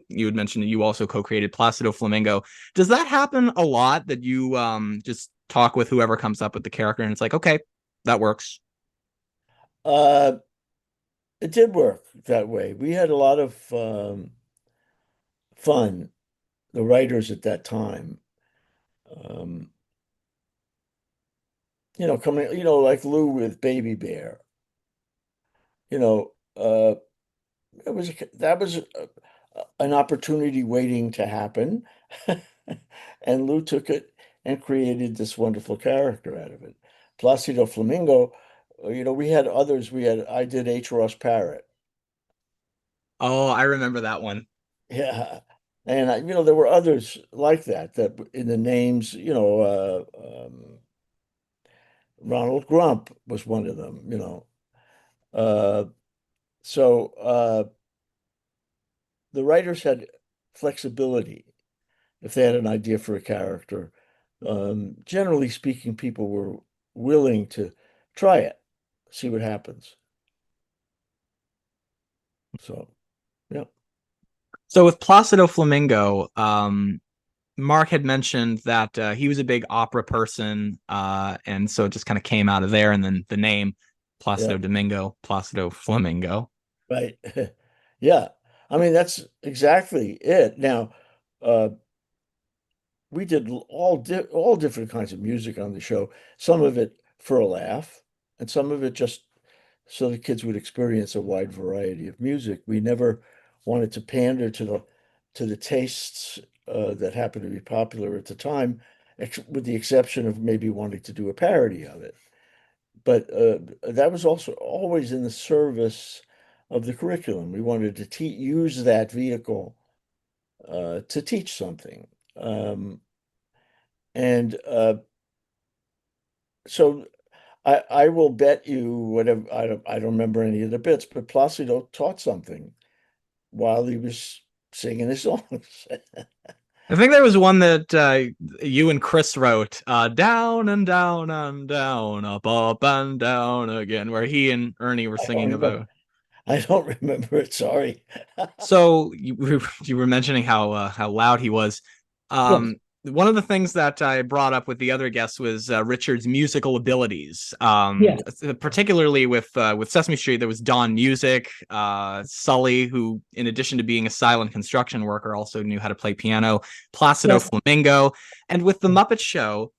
you had mentioned that you also co-created Placido Flamingo. Does that happen a lot, that you just talk with whoever comes up with the character and it's like, okay, that works? It did work that way. We had a lot of fun, the writers at that time. Coming, like Lou with Baby Bear. That was an opportunity waiting to happen, and Lou took it and created this wonderful character out of it. Placido Flamingo, we had others. I did H. Ross Parrott. Oh, I remember that one. Yeah. And there were others like that in the names, Ronald Grump was one of them, So the writers had flexibility if they had an idea for a character. Generally speaking, people were willing to try it, see what happens. So, yeah. So with Placido Flamingo, Mark had mentioned that he was a big opera person, and so it just kind of came out of there, and then the name Placido Domingo, Placido Flamingo. Right. Yeah. I mean, that's exactly it. Now, we did all different kinds of music on the show, some of it for a laugh, and some of it just so the kids would experience a wide variety of music. We never wanted to pander to the tastes that happened to be popular at the time, with the exception of maybe wanting to do a parody of it. But that was also always in the service of the curriculum. We wanted to use that vehicle to teach something. So I will bet you whatever. I don't remember any of the bits, but Placido taught something while he was singing his songs. I think there was one that you and Chris wrote, down and down and down, up and down again, where he and Ernie were singing about. I don't remember it. Sorry. So you were mentioning how loud he was. Yes. One of the things that I brought up with the other guests was Richard's musical abilities. Yes. Particularly with Sesame Street, there was Don Music, Sully, who, in addition to being a silent construction worker, also knew how to play piano, Placido Yes. Flamingo. And with the Muppet Show,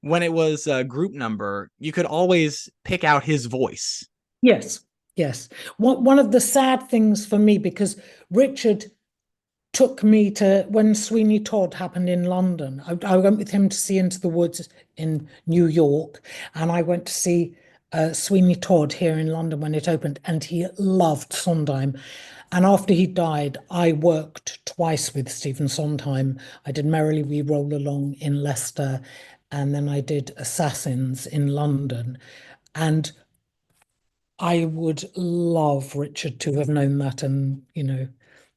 when it was a group number, you could always pick out his voice. Yes. Yes. One of the sad things for me, because Richard took me to, when Sweeney Todd happened in London, I went with him to see Into the Woods in New York, and I went to see Sweeney Todd here in London when it opened, and he loved Sondheim. And after he died, I worked twice with Stephen Sondheim. I did Merrily We Roll Along in Leicester, and then I did Assassins in London. And I would love Richard to have known that and,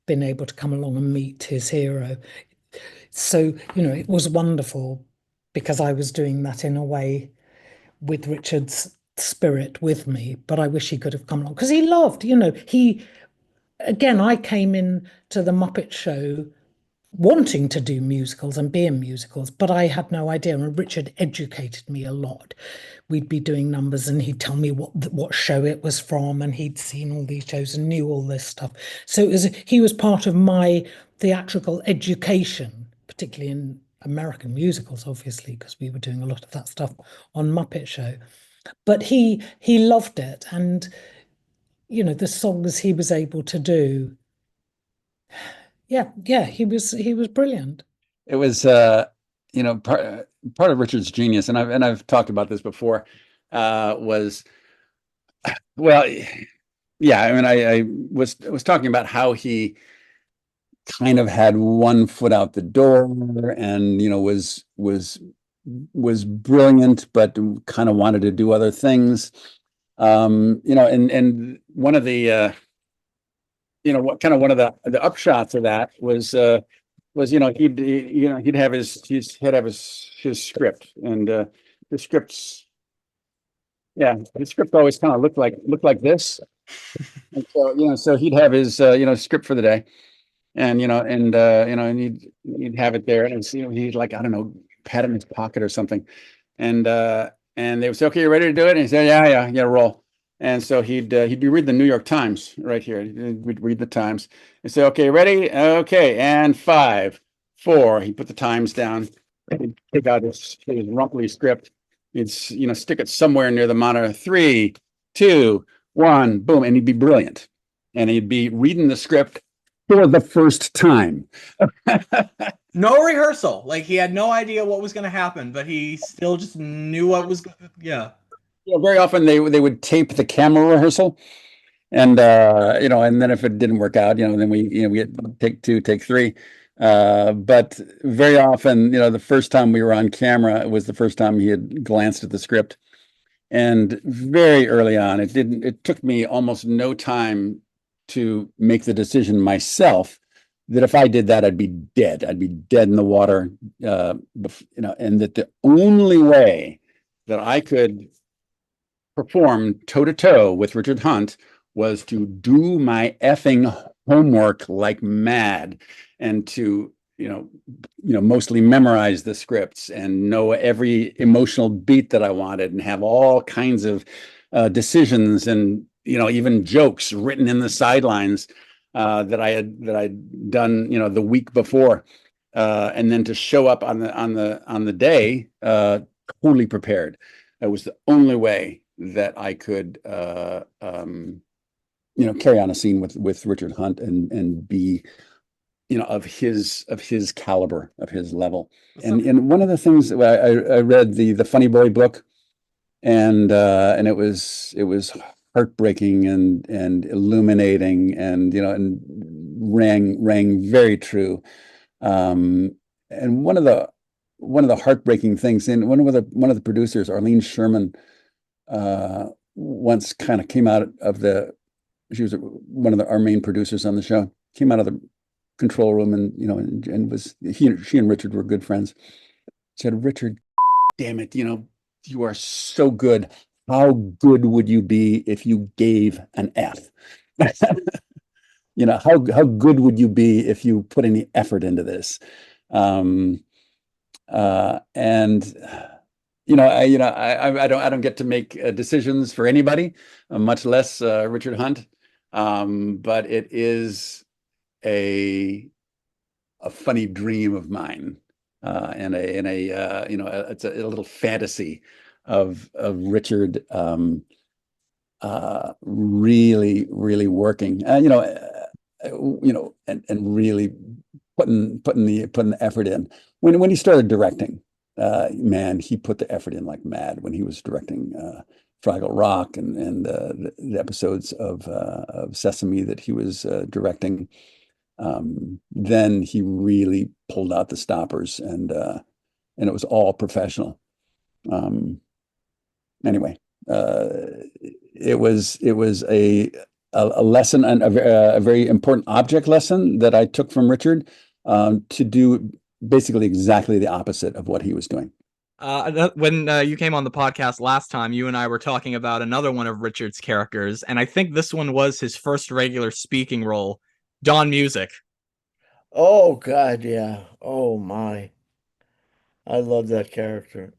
been able to come along and meet his hero. So, it was wonderful because I was doing that in a way with Richard's spirit with me, but I wish he could have come along because he loved, I came in to the Muppet Show wanting to do musicals and be in musicals, but I had no idea. And Richard educated me a lot. We'd be doing numbers and he'd tell me what show it was from, and he'd seen all these shows and knew all this stuff. So he was part of my theatrical education, particularly in American musicals, obviously, because we were doing a lot of that stuff on Muppet Show. But he loved it, and the songs he was able to do. Yeah, he was brilliant. It was part of Richard's genius, and I've talked about this before, was, well, yeah, I mean, I was talking about how he kind of had one foot out the door and was brilliant, but kind of wanted to do other things. And one of the one of the upshots of that was he'd have his script, and the scripts, the script always kind of looked like this. And so he'd have his script for the day, and he'd have it there, and he'd, like, I don't know, pat it in his pocket or something, and they would say, "Okay, you ready to do it?" And he'd say, "Yeah, roll." And so he'd be reading the New York Times right here. We'd read the Times and say, "Okay, ready? Okay, and 5, 4." He put the Times down. He'd take out his rumply script. He'd stick it somewhere near the monitor. 3, 2, 1, boom, and he'd be brilliant. And he'd be reading the script for the first time. No rehearsal. Like, he had no idea what was going to happen, but he still just knew what was going to, yeah. Very often they would tape the camera rehearsal, and and then if it didn't work out, then we get take 2, take 3. But very often, the first time we were on camera, it was the first time he had glanced at the script. And very early on, it took me almost no time to make the decision myself that if I did that, I'd be dead. I'd be dead in the water, and that the only way that I could perform toe-to-toe with Richard Hunt was to do my effing homework like mad, and to mostly memorize the scripts and know every emotional beat that I wanted, and have all kinds of decisions and even jokes written in the sidelines that I'd done the week before, and then to show up on the day totally prepared. It was the only way that I could carry on a scene with Richard Hunt and be of his caliber, of his level. And one of the things that I read the Funny Boy book, and it was heartbreaking and illuminating, and and rang very true. And one of the heartbreaking things, and one of the producers, Arlene Sherman, once kind of came out of she was one of our main producers on the show, came out of the control room, and and she and Richard were good friends. Said, "Richard, damn it, you are so good. How good would you be if you gave an F?" How good would you be if you put any effort into this? And I don't get to make decisions for anybody, much less Richard Hunt. But it is a funny dream of mine, and it's a little fantasy of Richard really, really working, and really putting the effort in. When he started directing, man, he put the effort in like mad when he was directing Fraggle Rock and the episodes of Sesame that he was directing. Then he really pulled out the stoppers, and it was all professional. Anyway, it was a lesson, and a very important object lesson that I took from Richard, to do basically exactly the opposite of what he was doing. When you came on the podcast last time, you and I were talking about another one of Richard's characters, and I think this one was his first regular speaking role, Don Music. Oh God, yeah. Oh my. I love that character.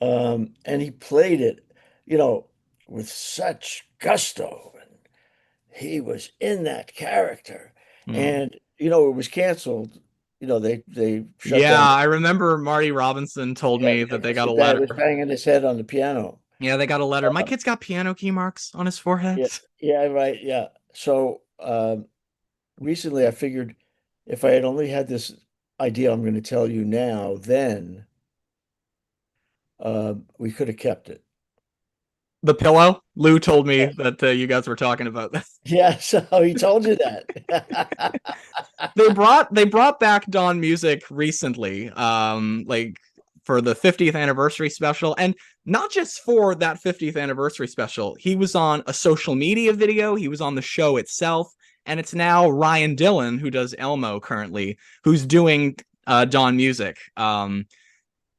And he played it, with such gusto, and he was in that character. And it was canceled. They shut Yeah, down. I remember Marty Robinson told me that they got a The guy letter. was banging his head on the piano. Yeah, they got a letter. My kid's got piano key marks on his forehead. Yeah, right. Yeah. So recently I figured if I had only had this idea I'm going to tell you now, then we could have kept it. The pillow? Lou told me that you guys were talking about that. Yeah, so he told you that. They brought back Don Music recently, like for the 50th anniversary special, and not just for that 50th anniversary special. He was on a social media video, he was on the show itself, and it's now Ryan Dillon, who does Elmo currently, who's doing Don Music.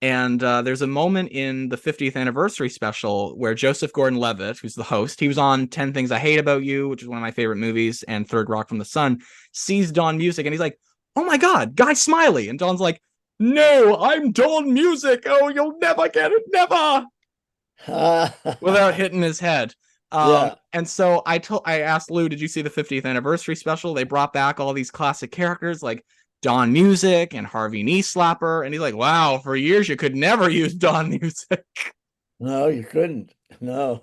And there's a moment in the 50th anniversary special where Joseph Gordon-Levitt, who's the host, he was on 10 Things I Hate About You, which is one of my favorite movies, and Third Rock from the Sun, sees Don Music, and he's like, "Oh my God, Guy Smiley." And Don's like, "No, I'm Don Music. Oh, you'll never get it, never." Without hitting his head. Yeah. And so I asked Lou, "Did you see the 50th anniversary special? They brought back all these classic characters like Don Music and Harvey Knee Slapper." And he's like, "Wow, for years you could never use Don Music." No, you couldn't. No.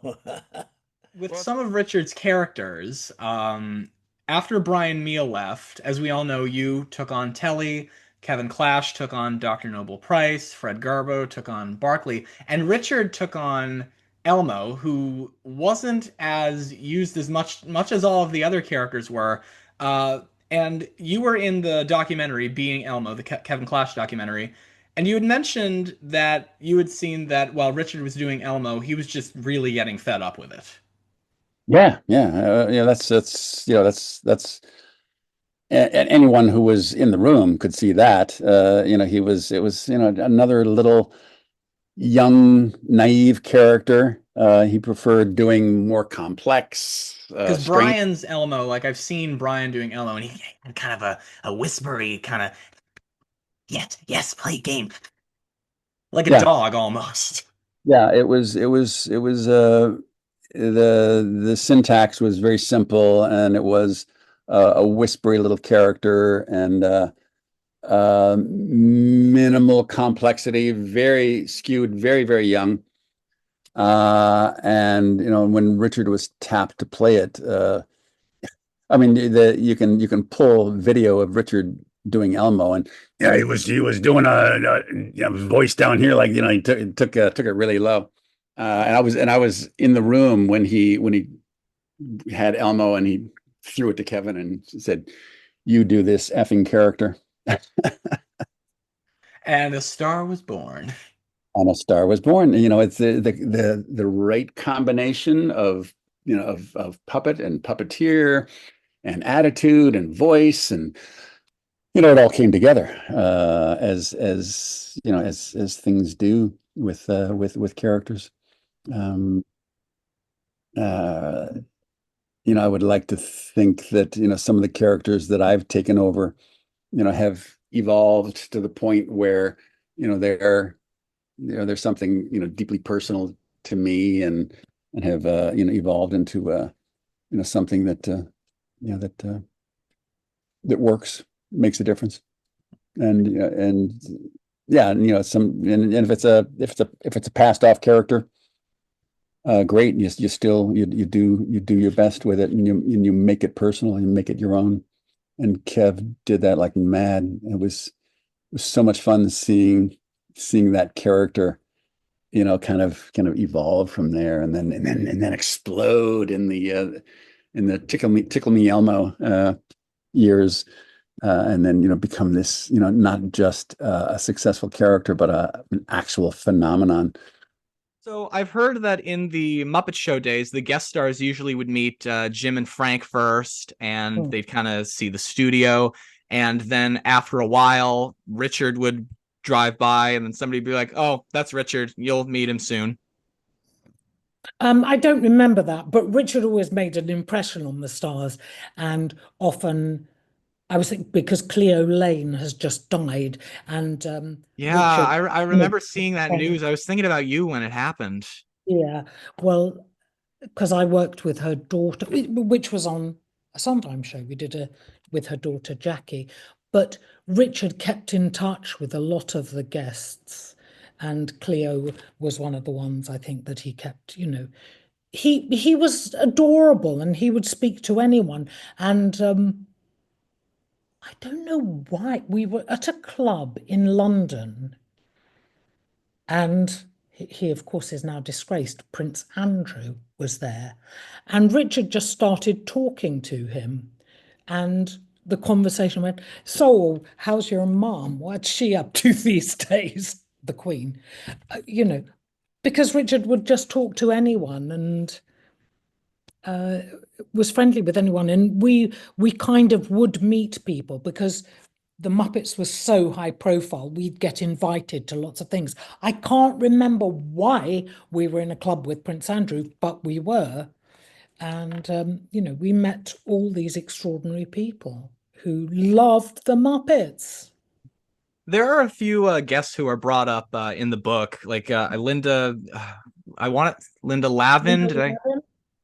With some of Richard's characters, after Brian Meal left, as we all know, you took on Telly, Kevin Clash took on Dr. Noble Price, Fred Garbo took on Barkley, and Richard took on Elmo, who wasn't as used as much as all of the other characters were. And you were in the documentary Being Elmo, the Kevin Clash documentary, and you had mentioned that you had seen that while Richard was doing Elmo, he was just really getting fed up with it. Yeah. That's anyone who was in the room could see that. It was another little young, naive character. He preferred doing more complex. Because Brian's Elmo, like I've seen Brian doing Elmo, and he had kind of a whispery kind of, yes, play game, like a dog almost. Yeah, it was the syntax was very simple, and it was a whispery little character, and minimal complexity, very skewed, very, very young. And when Richard was tapped to play it, I mean, you can pull video of Richard doing Elmo, and yeah, he was doing a voice down here, like he took it really low. and I was in the room when he had Elmo and he threw it to Kevin and said, "You do this effing character." And a star was born. And a star was born. You know, it's the right combination of of puppet and puppeteer and attitude and voice, and it all came together as as things do with characters. Um, uh, I would like to think that some of the characters that I've taken over have evolved to the point where they're there's something deeply personal to me, and have evolved into something that that works, makes a difference. And yeah, and and if it's a passed off character, great. You still you do your best with it, and you make it personal and you make it your own. And Kev did that like mad. It was so much fun seeing that character, kind of evolve from there, and then explode in the Tickle Me Elmo years, and then become this not just a successful character, but an actual phenomenon. So I've heard that in the Muppet Show days, the guest stars usually would meet Jim and Frank first, and they'd kind of see the studio, and then after a while, Richard would drive by, and then somebody would be like, "Oh, that's Richard. You'll meet him soon." I don't remember that, but Richard always made an impression on the stars, and often I was thinking because Cleo Lane has just died, and Yeah, Richard, I remember seeing that news. I was thinking about you when it happened. yeah, well, because I worked with her daughter, which was on a Sondheim show. We did a with her daughter Jackie, but Richard kept in touch with a lot of the guests, and Cleo was one of the ones I think that he kept. He was adorable, and he would speak to anyone. And I don't know why we were at a club in London, and he of course is now disgraced. Prince Andrew was there, and Richard just started talking to him, and the conversation went, "So, how's your mom? What's she up to these days?" The Queen, because Richard would just talk to anyone, and was friendly with anyone, and we kind of would meet people because the Muppets was so high profile. We'd get invited to lots of things. I can't remember why we were in a club with Prince Andrew, but we were, and we met all these extraordinary people who loved the Muppets. There are a few guests who are brought up in the book, like Linda. I want it, Linda Lavin. Did I?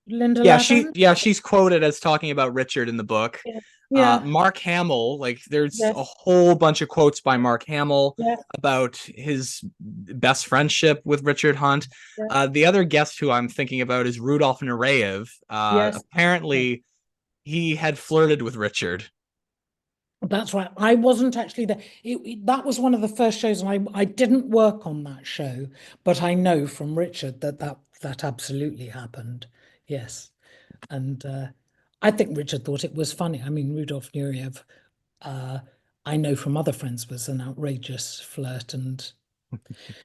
Linda Yeah, Lavin? she's quoted as talking about Richard in the book. Yeah. Yeah. Mark Hamill, like there's Yes. a whole bunch of quotes by Mark Hamill Yeah. about his best friendship with Richard Hunt. Yeah. The other guest who I'm thinking about is Rudolph Nureyev. Yes. Apparently, he had flirted with Richard. That's right. I wasn't actually there. That was one of the first shows, and I didn't work on that show, but I know from Richard that absolutely happened. Yes. And I think Richard thought it was funny. I mean, Rudolph Nureyev, I know from other friends, was an outrageous flirt. And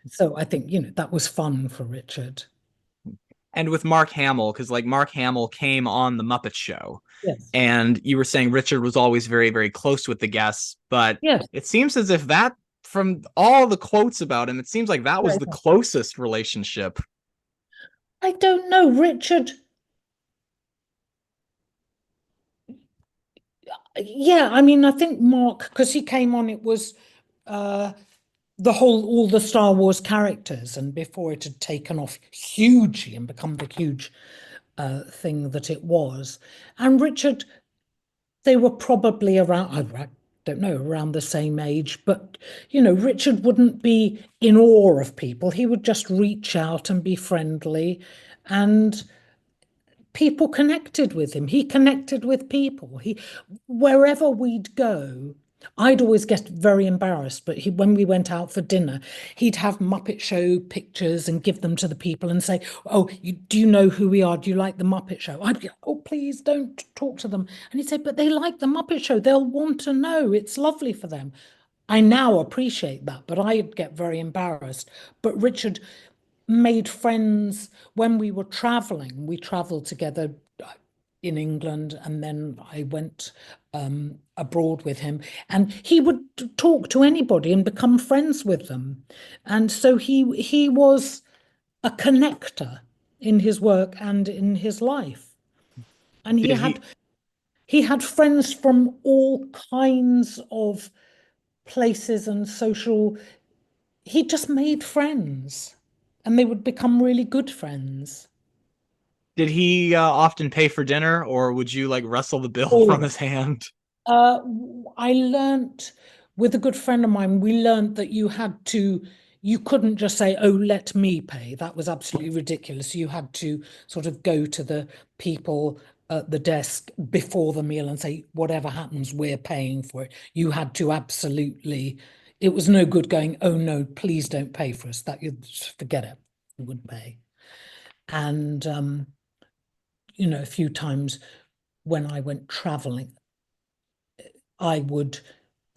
so I think, that was fun for Richard. And with Mark Hamill, because like Mark Hamill came on the Muppet Show. Yes. And you were saying Richard was always very, very close with the guests, but yes. It seems as if that, from all the quotes about him, it seems like that was the closest relationship. I don't know, Richard. Yeah, I mean, I think Mark, because he came on, it was all the Star Wars characters, and before it had taken off hugely and become the huge thing that it was. And Richard, they were probably around, I don't know, around the same age, but Richard wouldn't be in awe of people. He would just reach out and be friendly, and people connected with him. He connected with people. Wherever we'd go, I'd always get very embarrassed, but when we went out for dinner, he'd have Muppet Show pictures and give them to the people and say, "Oh, do you know who we are? Do you like the Muppet Show?" I'd be, "Oh, please don't talk to them." And he'd say, "But they like the Muppet Show. They'll want to know. It's lovely for them." I now appreciate that, but I'd get very embarrassed. But Richard made friends when we were traveling. We traveled together in England, and then I went abroad with him, and he would talk to anybody and become friends with them. And so he was a connector in his work and in his life. And Did he he had friends from all kinds of places and social. He just made friends, and they would become really good friends. often pay for dinner, or would you like wrestle the bill from Oh, his hand? Uh, I learnt with a good friend of mine, we learnt that you couldn't just say, "Oh, let me pay." That was absolutely ridiculous. You had to sort of go to the people at the desk before the meal and say, "Whatever happens, we're paying for it." You had to absolutely, it was no good going, "Oh, no, please don't pay for us." That you'd forget it. You wouldn't pay. And, a few times when I went traveling, I would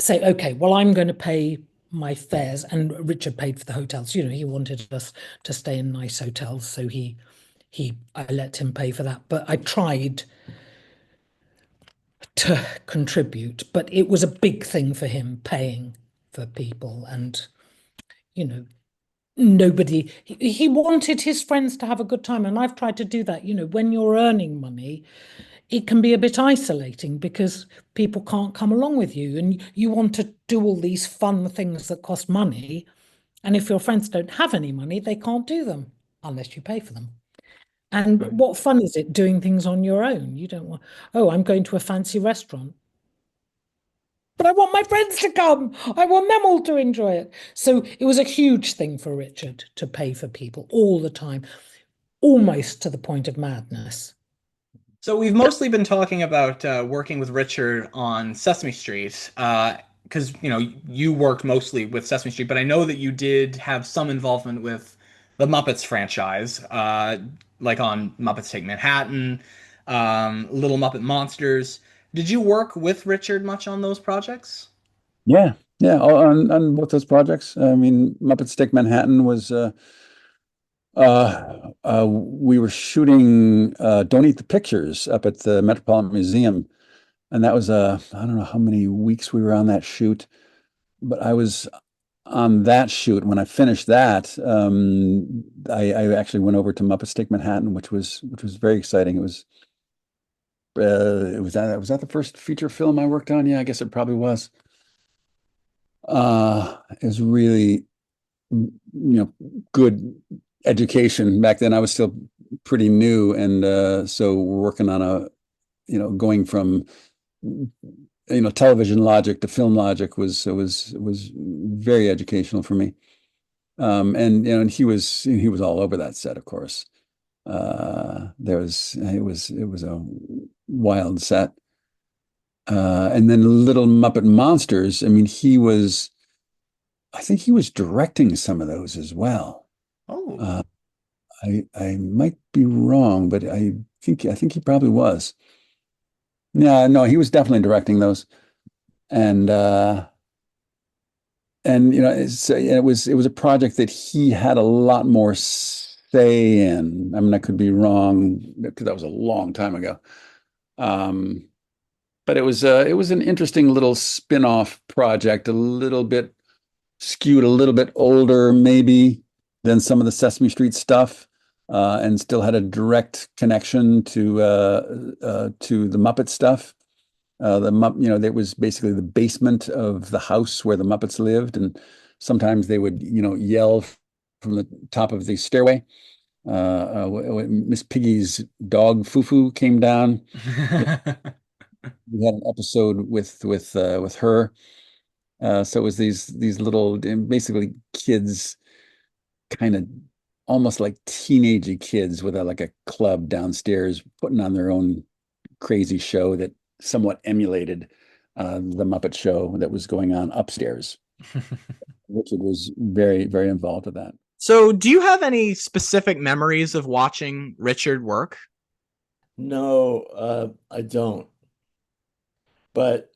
say, "Okay, well, I'm going to pay my fares." And Richard paid for the hotels. He wanted us to stay in nice hotels, so I let him pay for that. But I tried to contribute, but it was a big thing for him paying for people, and you know, nobody. He wanted his friends to have a good time, and I've tried to do that. When you're earning money, it can be a bit isolating because people can't come along with you, and you want to do all these fun things that cost money. And if your friends don't have any money, they can't do them unless you pay for them. And Right. what fun is it doing things on your own? You don't want, "Oh, I'm going to a fancy restaurant, but I want my friends to come. I want them all to enjoy it." So it was a huge thing for Richard to pay for people all the time, almost to the point of madness. So we've mostly been talking about working with Richard on Sesame Street, because you worked mostly with Sesame Street, but I know that you did have some involvement with the Muppets franchise, like on Muppets Take Manhattan, Little Muppet Monsters. Did you work with Richard much on those projects? Yeah, yeah, on both those projects. I mean, Muppets Take Manhattan was we were shooting Don't Eat the Pictures up at the Metropolitan Museum, and that was I don't know how many weeks we were on that shoot, but I was on that shoot. When I finished that, I actually went over to Muppets Take Manhattan, which was very exciting. Was that the first feature film I worked on? Yeah, I guess it probably was. It was really, good education. Back then I was still pretty new, and so we're working on going from television logic to film logic was very educational for me. And he was all over that set, of course. It was a wild set. And then Little Muppet Monsters, I mean, I think he was directing some of those as well. Oh, Uh, I might be wrong, but I think he probably was. Yeah, no, he was definitely directing those. And it was a project that he had a lot more say in. I mean, I could be wrong because that was a long time ago. Um, but it was an interesting little spin-off project, a little bit skewed, a little bit older maybe than some of the Sesame Street stuff, and still had a direct connection to the Muppet stuff. That was basically the basement of the house where the Muppets lived, and sometimes they would, yell from the top of the stairway. Miss Piggy's dog Fufu came down. We had an episode with her. So it was these little, basically kids, kind of almost like teenagey kids with like a club downstairs putting on their own crazy show that somewhat emulated the Muppet Show that was going on upstairs. Richard was very, very involved with that. So, do you have any specific memories of watching Richard work? No, I don't. But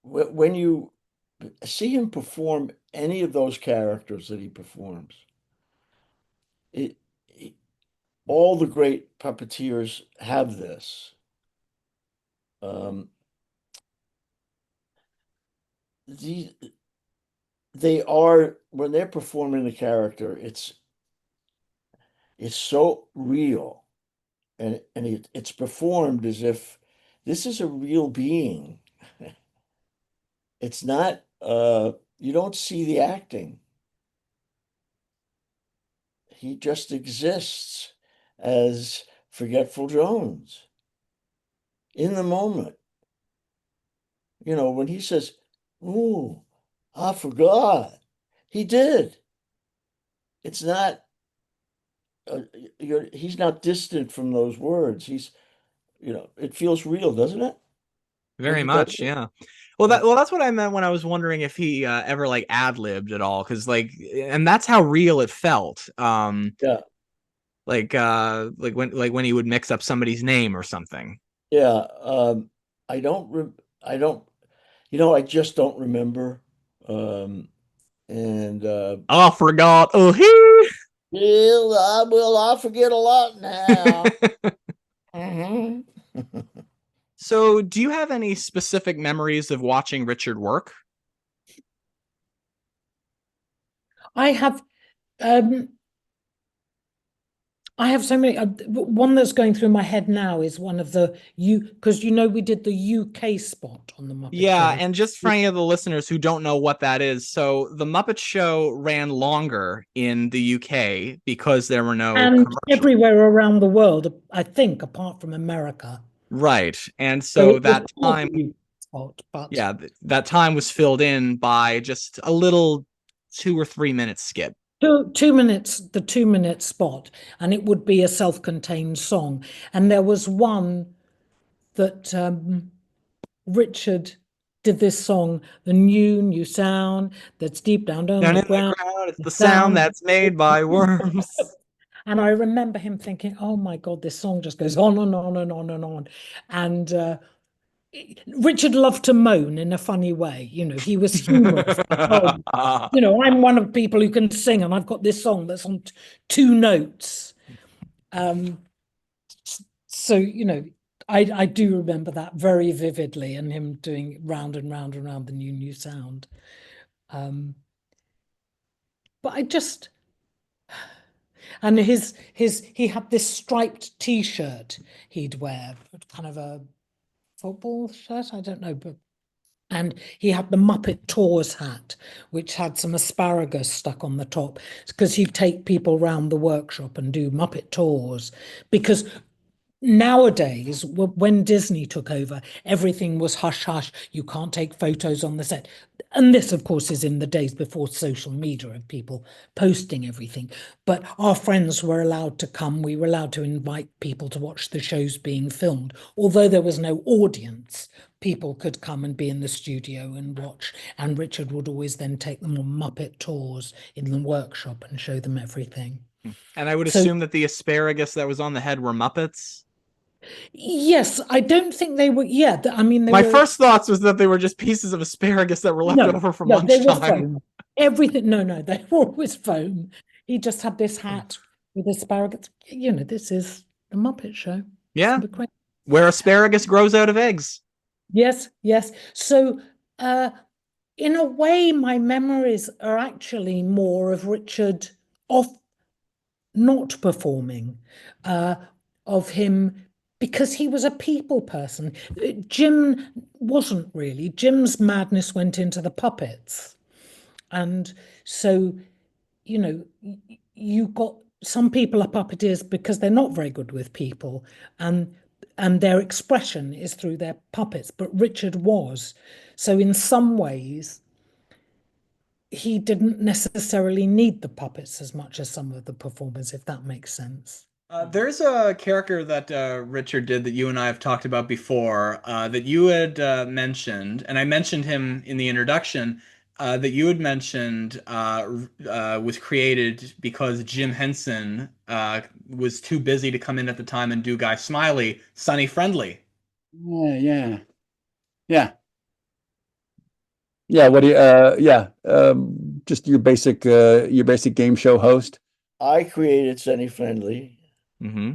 when you see him perform any of those characters that he performs, it, all the great puppeteers have this. They are, when they're performing the character, it's so real, and it's performed as if this is a real being. It's not, you don't see the acting. He just exists as Forgetful Jones in the moment. You know, when he says, "Ooh, I forgot," he did. It's not, he's not distant from those words. He's, it feels real, doesn't it? When Very he does much, it? yeah. Well, Yeah. that's what I meant when I was wondering if he ever like ad-libbed at all, because and that's how real it felt. Yeah. Like when he would mix up somebody's name or something. Yeah. I don't, I just don't remember. Um, and Oh, I forgot. Oh, he. I forget a lot now. Mhm. So, do you have any specific memories of watching Richard work? I have um I have so many. One that's going through my head now is one of the because we did the UK spot on the Muppet Yeah, Show. and just for any of the listeners who don't know what that is, so the Muppet Show ran longer in the UK because there were no And commercials. everywhere around the world, I think, apart from America. Right. And So so it was that not time, the UK spot, but yeah, that time was filled in by just a little 2 or 3 minute skip. two minutes, the 2 minute spot, and it would be a self-contained song. And there was one that Richard did this song, the new sound that's deep down on Down the in the ground, ground, it's the the sound sound. that's made by worms. And I remember him thinking, "Oh my God, this song just goes on and on and on and on." And Richard loved to moan in a funny way. He was humorous. Oh, I'm one of the people who can sing, and I've got this song that's on two notes. Um, so I do remember that very vividly, and him doing round and round and round the new sound. But I just and he had this striped T-shirt he'd wear, kind of a football shirt, I don't know, but and he had the Muppet Tours hat, which had some asparagus stuck on the top, because he'd take people round the workshop and do Muppet tours. Because nowadays, when Disney took over, everything was hush hush. You can't take photos on the set. And this, of course, is in the days before social media of people posting everything. But our friends were allowed to come. We were allowed to invite people to watch the shows being filmed. Although there was no audience, people could come and be in the studio and watch. And Richard would always then take them on Muppet tours in the workshop and show them everything. And I would So assume that the asparagus that was on the head were Muppets. yes, I don't think they were. Yeah, I mean, they My were. first thoughts was that they were just pieces of asparagus that were left No, over from no, they were lunchtime. foam. Everything. No, they were always foam. He just had this hat with asparagus. This is the Muppet Show. Yeah, It's great. where asparagus grows out of eggs. Yes, yes. So, in a way, my memories are actually more of Richard off not performing, of him, because he was a people person. Jim wasn't really. Jim's madness went into the puppets. And so, you got some people are puppeteers because they're not very good with people, and their expression is through their puppets. But Richard was. So in some ways, he didn't necessarily need the puppets as much as some of the performers, if that makes sense. There's a character that Richard did that you and I have talked about before that you had mentioned, and I mentioned him in the introduction, that you had mentioned was created because Jim Henson was too busy to come in at the time and do Guy Smiley, Sonny Friendly. Yeah, yeah, yeah, yeah. What do you? Yeah, just your basic game show host. I created Sunny Friendly Hmm.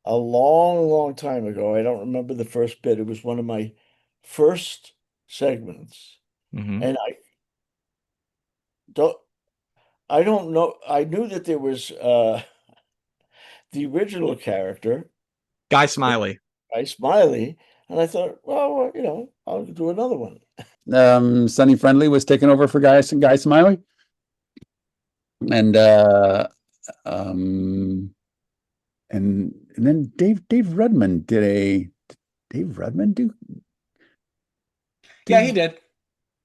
a long, long time ago. I don't remember the first bit. It was one of my first segments. Hmm. And don't I don't know. I knew that there was the original character, Guy Smiley. Guy Smiley, and I thought, well, I'll do another one. Sunny Friendly was taken over for Guy Smiley, and um, and then Dave Rudman did a Dave Rudman Yeah, he did did.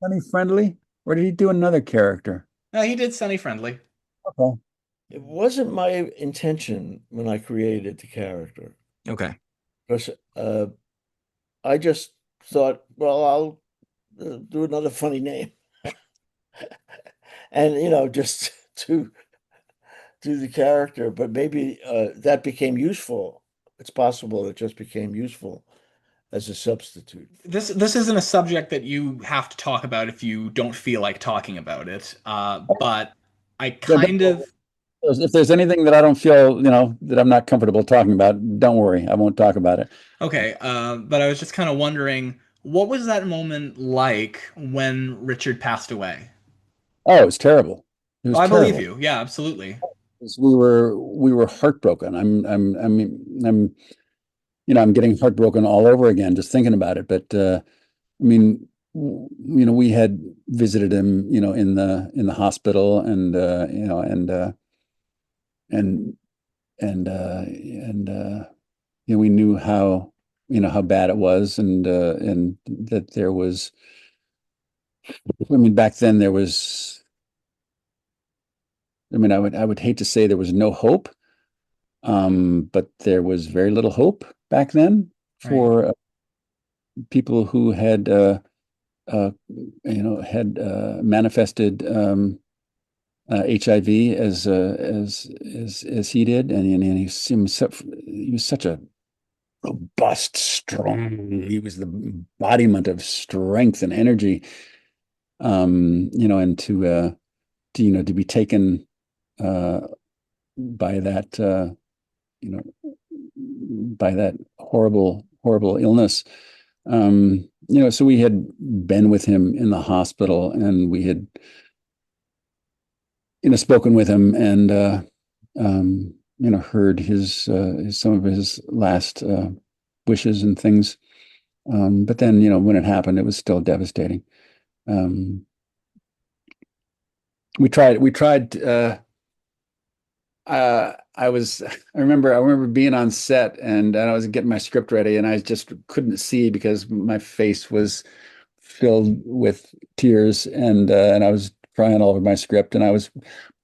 Sunny Friendly, or did he do another character? He did Sonny Friendly. Okay. It wasn't my intention when I created the character, Okay. because I just thought, well, I'll do another funny name, and just to do the character. But maybe that became useful. It's possible it just became useful as a substitute. This isn't a subject that you have to talk about if you don't feel like talking about it. But I Yeah, kind of if there's anything that I don't feel, that I'm not comfortable talking about, don't worry, I won't talk about it. okay. But I was just kind of wondering, what was that moment like when Richard passed away? Oh, it was terrible. It Oh, was I believe terrible. you. Yeah, absolutely. 'Cause we were heartbroken. I'm getting heartbroken all over again just thinking about it. But I mean, we had visited him, in the hospital, and we knew how bad it was, and that there was. I mean, back then there was. I mean, I would hate to say there was no hope, but there was very little hope back then Right. for people who uh, had manifested HIV as he did, and he was such a robust, strong. He was the embodiment of strength and energy. And to be taken uh, by that you know by that horrible, horrible illness. So we had been with him in the hospital, and we had, spoken with him, and heard some of his last wishes and things. But then, when it happened, it was still devastating. Um, we tried. I remember being on set, and I was getting my script ready, and I just couldn't see because my face was filled with tears, and I was crying all over my script, and I was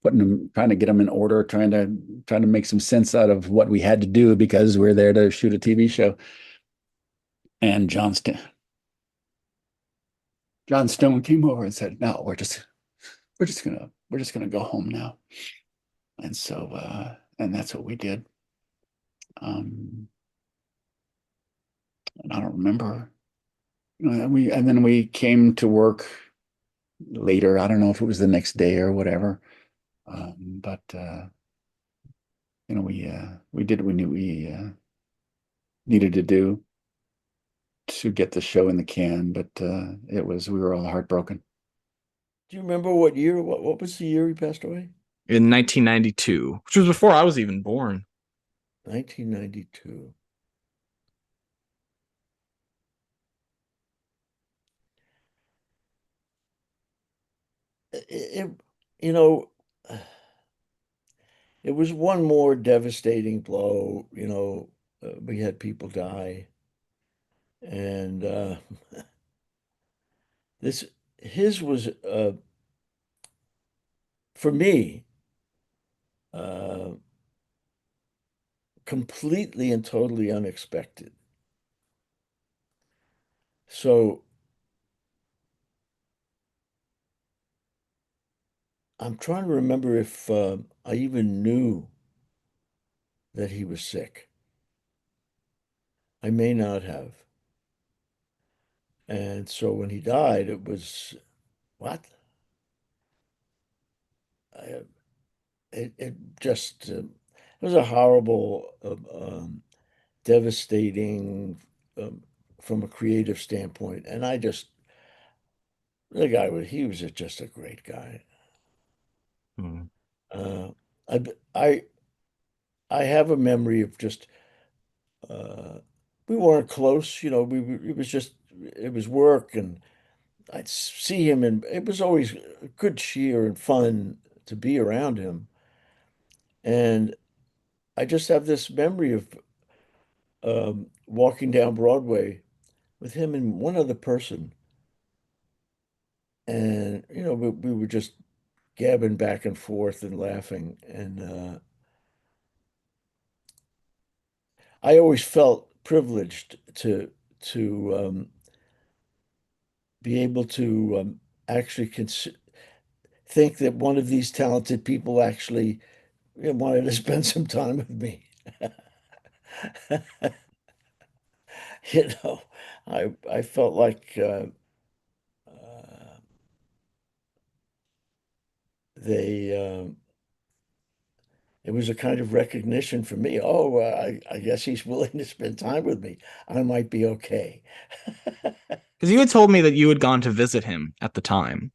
trying to get them in order, trying to make some sense out of what we had to do because we're there to shoot a TV show. And John Stone came over and said, "No, we're just gonna go home now." And so, and that's what we did. Um, and I don't remember. And then we came to work later. I don't know if it was the next day or whatever. But we did what we knew we needed to do to get the show in the can. But we were all heartbroken. Do you remember what year? What was the year he passed away? In 1992, which was before I was even born. 1992. It, you know, it was one more devastating blow. We had people die, and this his was for me completely and totally unexpected. So I'm trying to remember if I even knew that he was sick. I may not have. And so when he died, it was, what? I, it just, it was a horrible, devastating, from a creative standpoint. And the guy he was just a great guy. Mm. I, I, I have a memory of just, we weren't close, it was work, and I'd see him, and it was always good cheer and fun to be around him. And I just have this memory of walking down Broadway with him and one other person. And, we were just gabbing back and forth and laughing. And I always felt privileged to be able to actually think that one of these talented people actually wanted to spend some time with me. You know, I felt like they it was a kind of recognition for me. Oh, I guess he's willing to spend time with me. I might be okay. Because you had told me that you had gone to visit him at the time.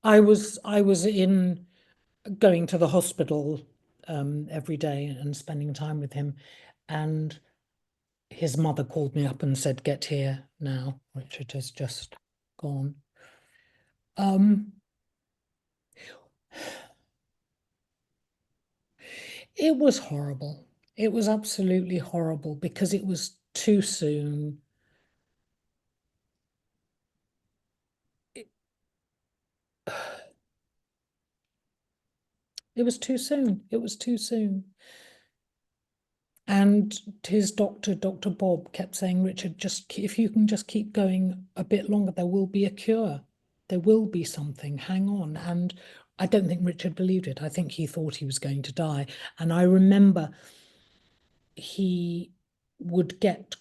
I was in going to the hospital every day and spending time with him, and his mother called me up and said, "Get here now. Richard has just gone." It was horrible. It was absolutely horrible because it was too soon. It was too soon. It was too soon. And his doctor, Dr. Bob, kept saying, "Richard, if you can just keep going a bit longer, there will be a cure. There will be something. Hang on." And I don't think Richard believed it. I think he thought he was going to die. And I remember he would get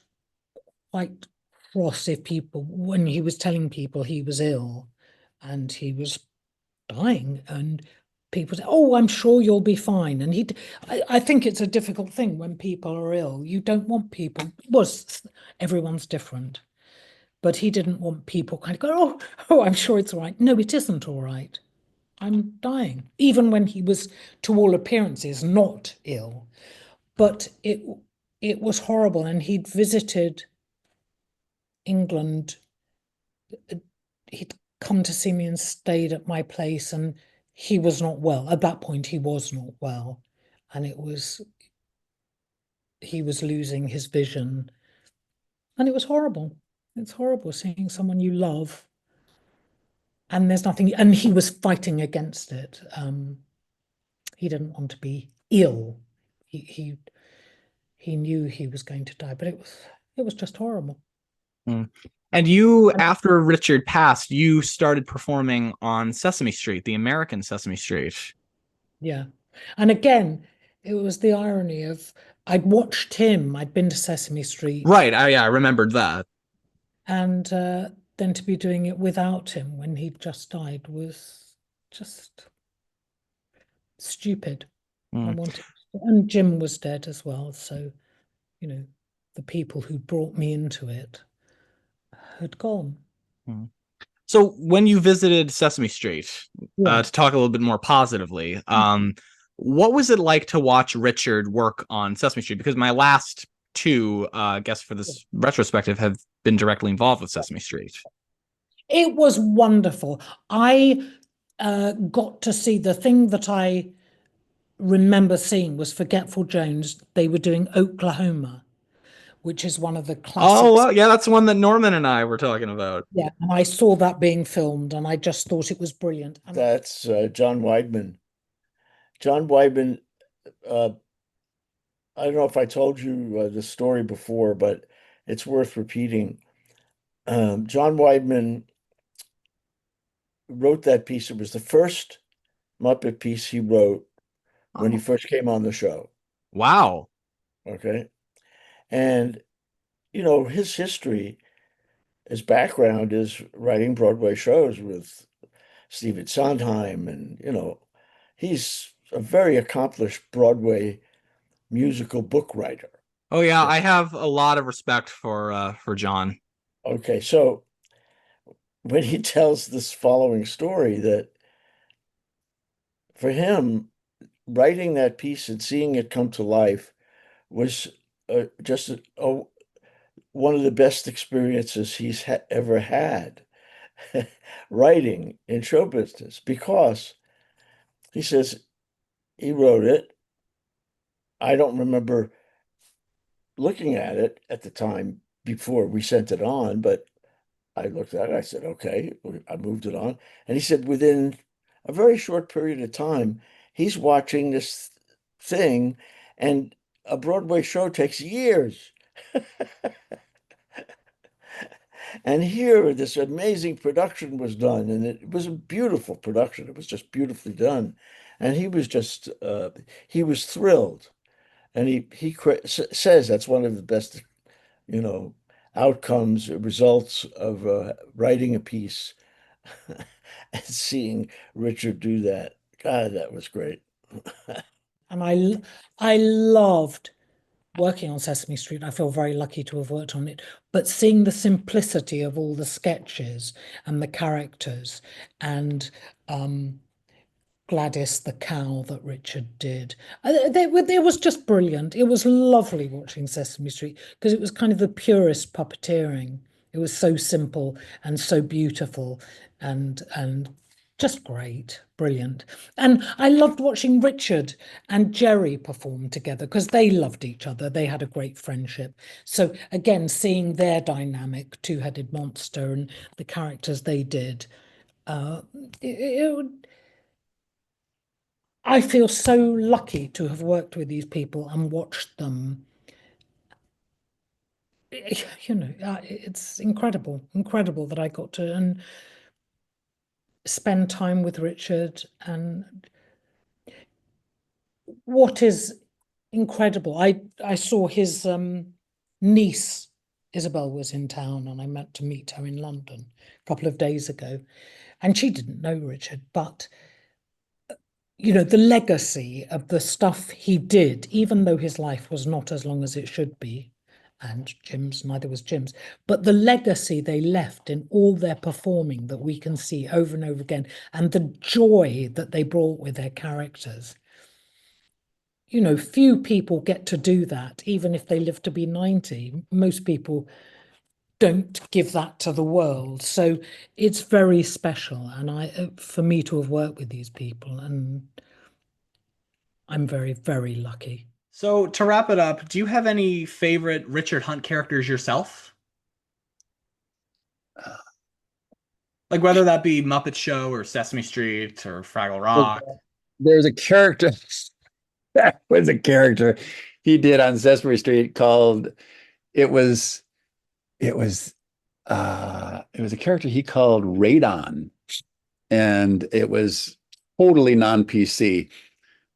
quite cross when he was telling people he was ill and he was dying, and people say, "Oh, I'm sure you'll be fine." And I think it's a difficult thing when people are ill. You don't want people, everyone's different, but he didn't want people kind of go, "Oh, I'm sure it's all right." No, it isn't all right. I'm dying, even when he was, to all appearances, not ill. But it was horrible, and he'd visited England. He'd come to see me and stayed at my place, and he was not well. At that point, he was not well, and he was losing his vision, and it was horrible. It's horrible seeing someone you love, and there's nothing, and he was fighting against it. He didn't want to be ill. He knew he was going to die, but it was just horrible. Mm. And you, after Richard passed, you started performing on Sesame Street, the American Sesame Street. Yeah. And again, it was the irony of I'd watched him, I'd been to Sesame Street. Right. I remembered that. And then to be doing it without him when he'd just died was just stupid. And Jim was dead as well. So, the people who brought me into it had gone. So when you visited Sesame Street, Yeah. to talk a little bit more positively, what was it like to watch Richard work on Sesame Street? Because my last two guests for this retrospective have been directly involved with Sesame Street. It was wonderful. I got to see the thing that I remember seeing was Forgetful Jones. They were doing Oklahoma, which is one of the classics. Oh, well, yeah, that's one that Norman and I were talking about. Yeah, and I saw that being filmed, and I just thought it was brilliant. And That's John Weidman. John Weidman I don't know if I told you the story before, but it's worth repeating. John Weidman wrote that piece. It was the first Muppet piece he wrote when he Oh, first came on the show. wow. Okay. And, his history, his background is writing Broadway shows with Stephen Sondheim. And, he's a very accomplished Broadway musical book writer. Oh yeah, I have a lot of respect for John. Okay. So when he tells this following story, that for him, writing that piece and seeing it come to life was just one of the best experiences he's ever had writing in show business, because he says he wrote it. I don't remember looking at it at the time before we sent it on, but I looked at it. I said, okay, I moved it on. And he said within a very short period of time, he's watching this thing, and a Broadway show takes years. And here, this amazing production was done, and it was a beautiful production. It was just beautifully done. And he was thrilled. And says that's one of the best, you know, outcomes, results of writing a piece and seeing Richard do that. God, that was great. And I loved working on Sesame Street. I feel very lucky to have worked on it. But seeing the simplicity of all the sketches and the characters, and Gladys the cow that Richard did. It was just brilliant. It was lovely watching Sesame Street because it was kind of the purest puppeteering. It was so simple and so beautiful and just great, brilliant. And I loved watching Richard and Jerry perform together because they loved each other. They had a great friendship. So again, seeing their dynamic, two-headed monster, and the characters they did, uh, it, I feel so lucky to have worked with these people and watched them. It's incredible that I got to and spend time with Richard. And what is incredible, I saw his niece Isabel was in town, and I meant to meet her in London a couple of days ago, and she didn't know Richard, but the legacy of the stuff he did, even though his life was not as long as it should be, and neither was Jim's, but the legacy they left in all their performing that we can see over and over again, and the joy that they brought with their characters. Few people get to do that, even if they live to be 90. Most people don't give that to the world. So it's very special. And for me to have worked with these people, and I'm very, very lucky. So to wrap it up, do you have any favorite Richard Hunt characters yourself? Like whether that be Muppet Show or Sesame Street or Fraggle Rock. There's a character that was a character he did on Sesame Street called it was it was it was a character he called Radon, and it was totally non-PC.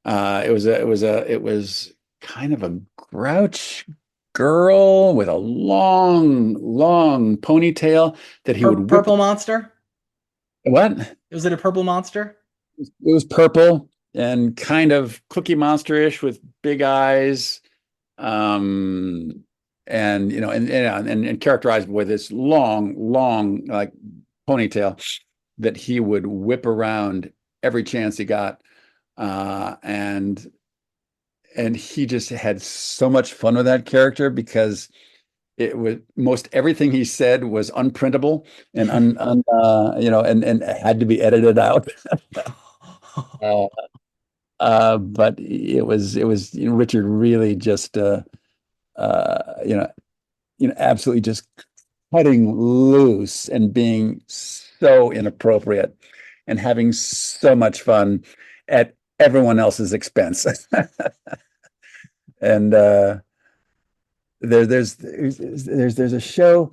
It was kind of a grouch girl with a long ponytail that he would whip. Purple Monster? What? Was it a Purple Monster? It was purple and kind of Cookie Monster-ish with big eyes, and and characterized with this long like ponytail that he would whip around every chance he got, and he just had so much fun with that character because it was most everything he said was unprintable and and had to be edited out. But it was Richard really just absolutely just cutting loose and being so inappropriate and having so much fun at everyone else's expense. And there's a show.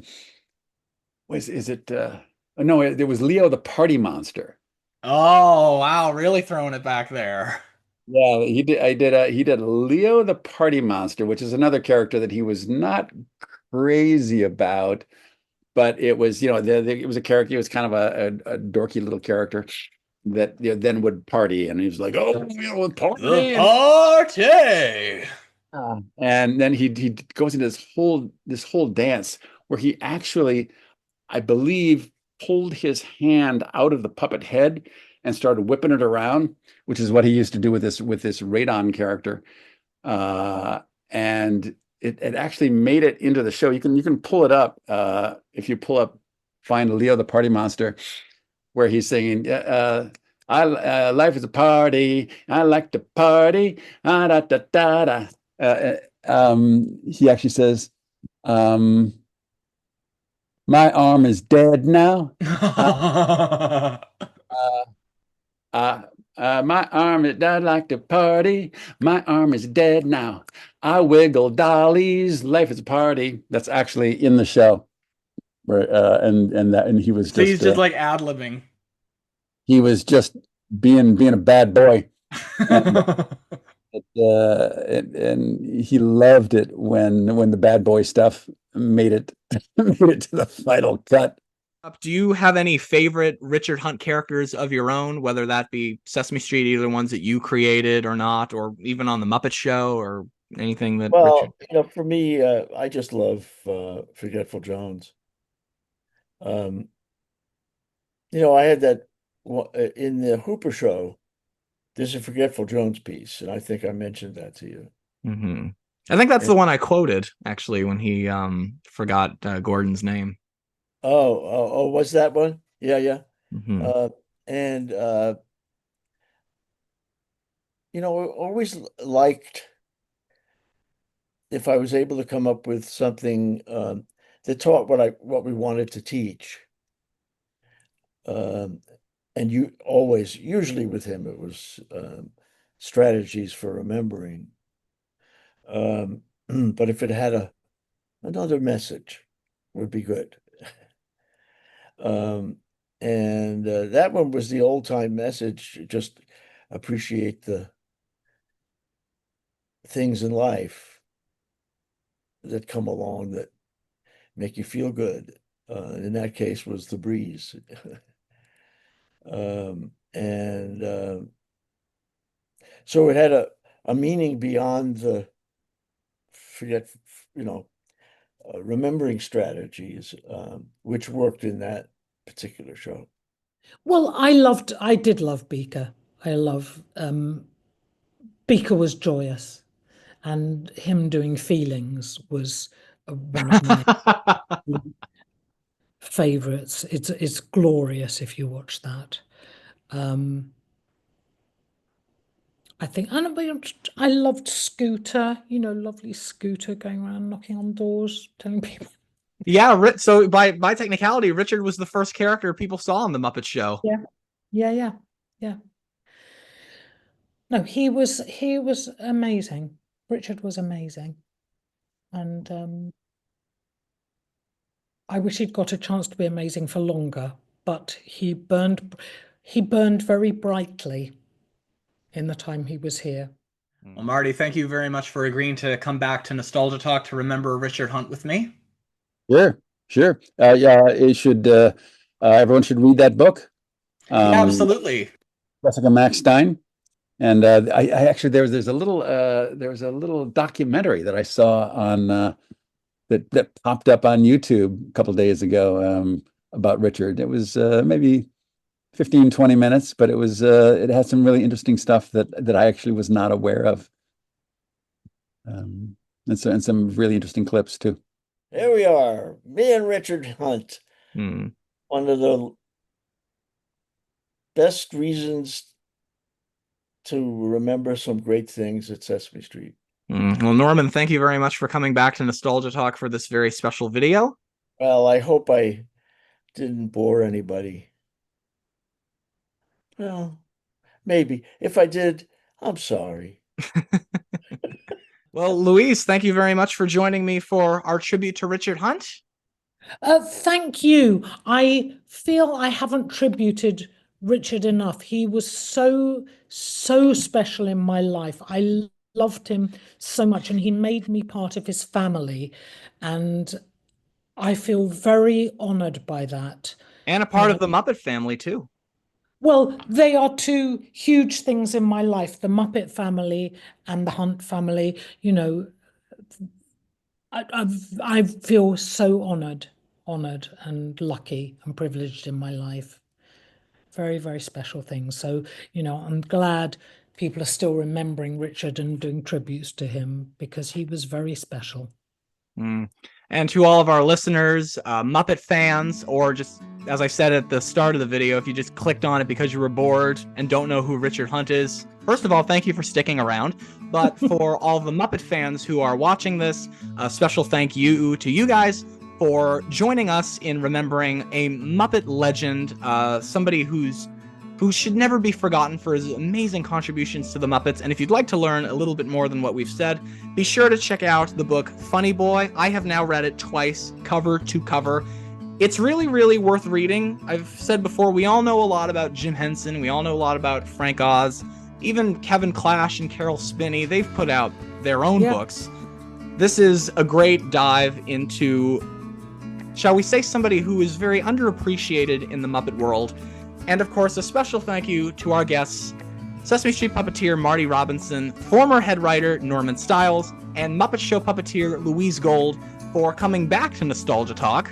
Is it? Oh, no, it was Leo the Party Monster. Oh, wow, really throwing it back there. Yeah, he did. He did Leo the Party Monster, which is another character that he was not crazy about, but it was, it was a character. It was kind of a dorky little character that, then would party, and he was like, "Oh, The party!" party. And then he goes into this whole dance where he actually, I believe, pulled his hand out of the puppet head and started whipping it around, which is what he used to do with this Radon character. And it actually made it into the show. You can pull it up, if you find Leo the Party Monster, where he's singing, life is a party, I like to party, da da da da. He actually says, um, my arm is dead now. Uh, uh, my arm is dead like to party. My arm is dead now. I wiggle dollies. Life is a party. That's actually in the show. Right. And he was So he's just like ad-libbing. he was just being a bad boy. And and he loved it when the bad boy stuff made it made it to the final cut. Do you have any favorite Richard Hunt characters of your own, whether that be Sesame Street, either ones that you created or not, or even on the Muppet Show or anything that Richard? Well, for me, I just love Forgetful Jones. I had that in the Hooper show. There's a Forgetful Jones piece, and I think I mentioned that to you. Mm-hmm. I think that's And, the one I quoted actually when he forgot Gordon's name. was that one? Yeah, yeah. Mm-hmm. And I always liked if I was able to come up with something that taught what we wanted to teach. And usually with him, it was strategies for remembering. But if it had another message, would be good. And that one was the old time message. Just appreciate the things in life that come along that make you feel good. In that case, was the breeze. And so it had a meaning beyond the forget, remembering strategies, which worked in that particular show. Well, I did love Beaker. I love Beaker was joyous, and him doing feelings was one of my favorites. It's glorious if you watch that. I think I loved Scooter, lovely Scooter going around knocking on doors, telling people. Yeah, so by technicality, Richard was the first character people saw on the Muppet Show. Yeah, yeah. No, he was amazing. Richard was amazing, and I wish he'd got a chance to be amazing for longer. But he burned very brightly in the time he was here. Well, Marty, thank you very much for agreeing to come back to Nostalgia Talk to remember Richard Hunt with me. Sure. Yeah, everyone should read that book. Yeah, absolutely. Jessica Max Stein. And I actually there's a little documentary that I saw on that popped up on YouTube a couple of days ago, about Richard. It was maybe 15, 20 minutes, but it had some really interesting stuff that I actually was not aware of. And some really interesting clips too. Here we are, me and Richard Hunt. Hmm. One of the best reasons to remember some great things at Sesame Street. Well, Norman, thank you very much for coming back to Nostalgia Talk for this very special video. Well, I hope I didn't bore anybody. Well, maybe. If I did, I'm sorry. Well, Louise, thank you very much for joining me for our tribute to Richard Hunt. Thank you. I feel I haven't tributed Richard enough. He was so special in my life. I loved him so much, and he made me part of his family. And I feel very honored by that. And a part of the Muppet family, too. Well, they are two huge things in my life, the Muppet family and the Hunt family. You know, I feel so honored and lucky and privileged in my life. Very, very special things. So, you know, I'm glad people are still remembering Richard and doing tributes to him because he was very special. And to all of our listeners, Muppet fans, or just, as I said at the start of the video, if you just clicked on it because you were bored and don't know who Richard Hunt is, first of all, thank you for sticking around. But for all the Muppet fans who are watching this, a special thank you to you guys for joining us in remembering a Muppet legend, somebody who should never be forgotten for his amazing contributions to the Muppets. And if you'd like to learn a little bit more than what we've said, be sure to check out the book Funny Boy. I have now read it twice, cover to cover. It's really, really worth reading. I've said before, we all know a lot about Jim Henson. We all know a lot about Frank Oz. Even Kevin Clash and Carol Spinney, they've put out their own books. This is a great dive into, shall we say, somebody who is very underappreciated in the Muppet world. And of course, a special thank you to our guests, Sesame Street puppeteer Marty Robinson, former head writer Norman Stiles, and Muppet Show puppeteer Louise Gold for coming back to Nostalgia Talk,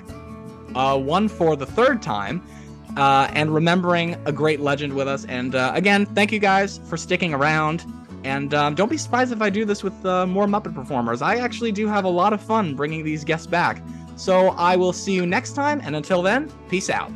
one for the third time, and remembering a great legend with us. And again, thank you guys for sticking around. And don't be surprised if I do this with more Muppet performers. I actually do have a lot of fun bringing these guests back. So I will see you next time, and until then, peace out.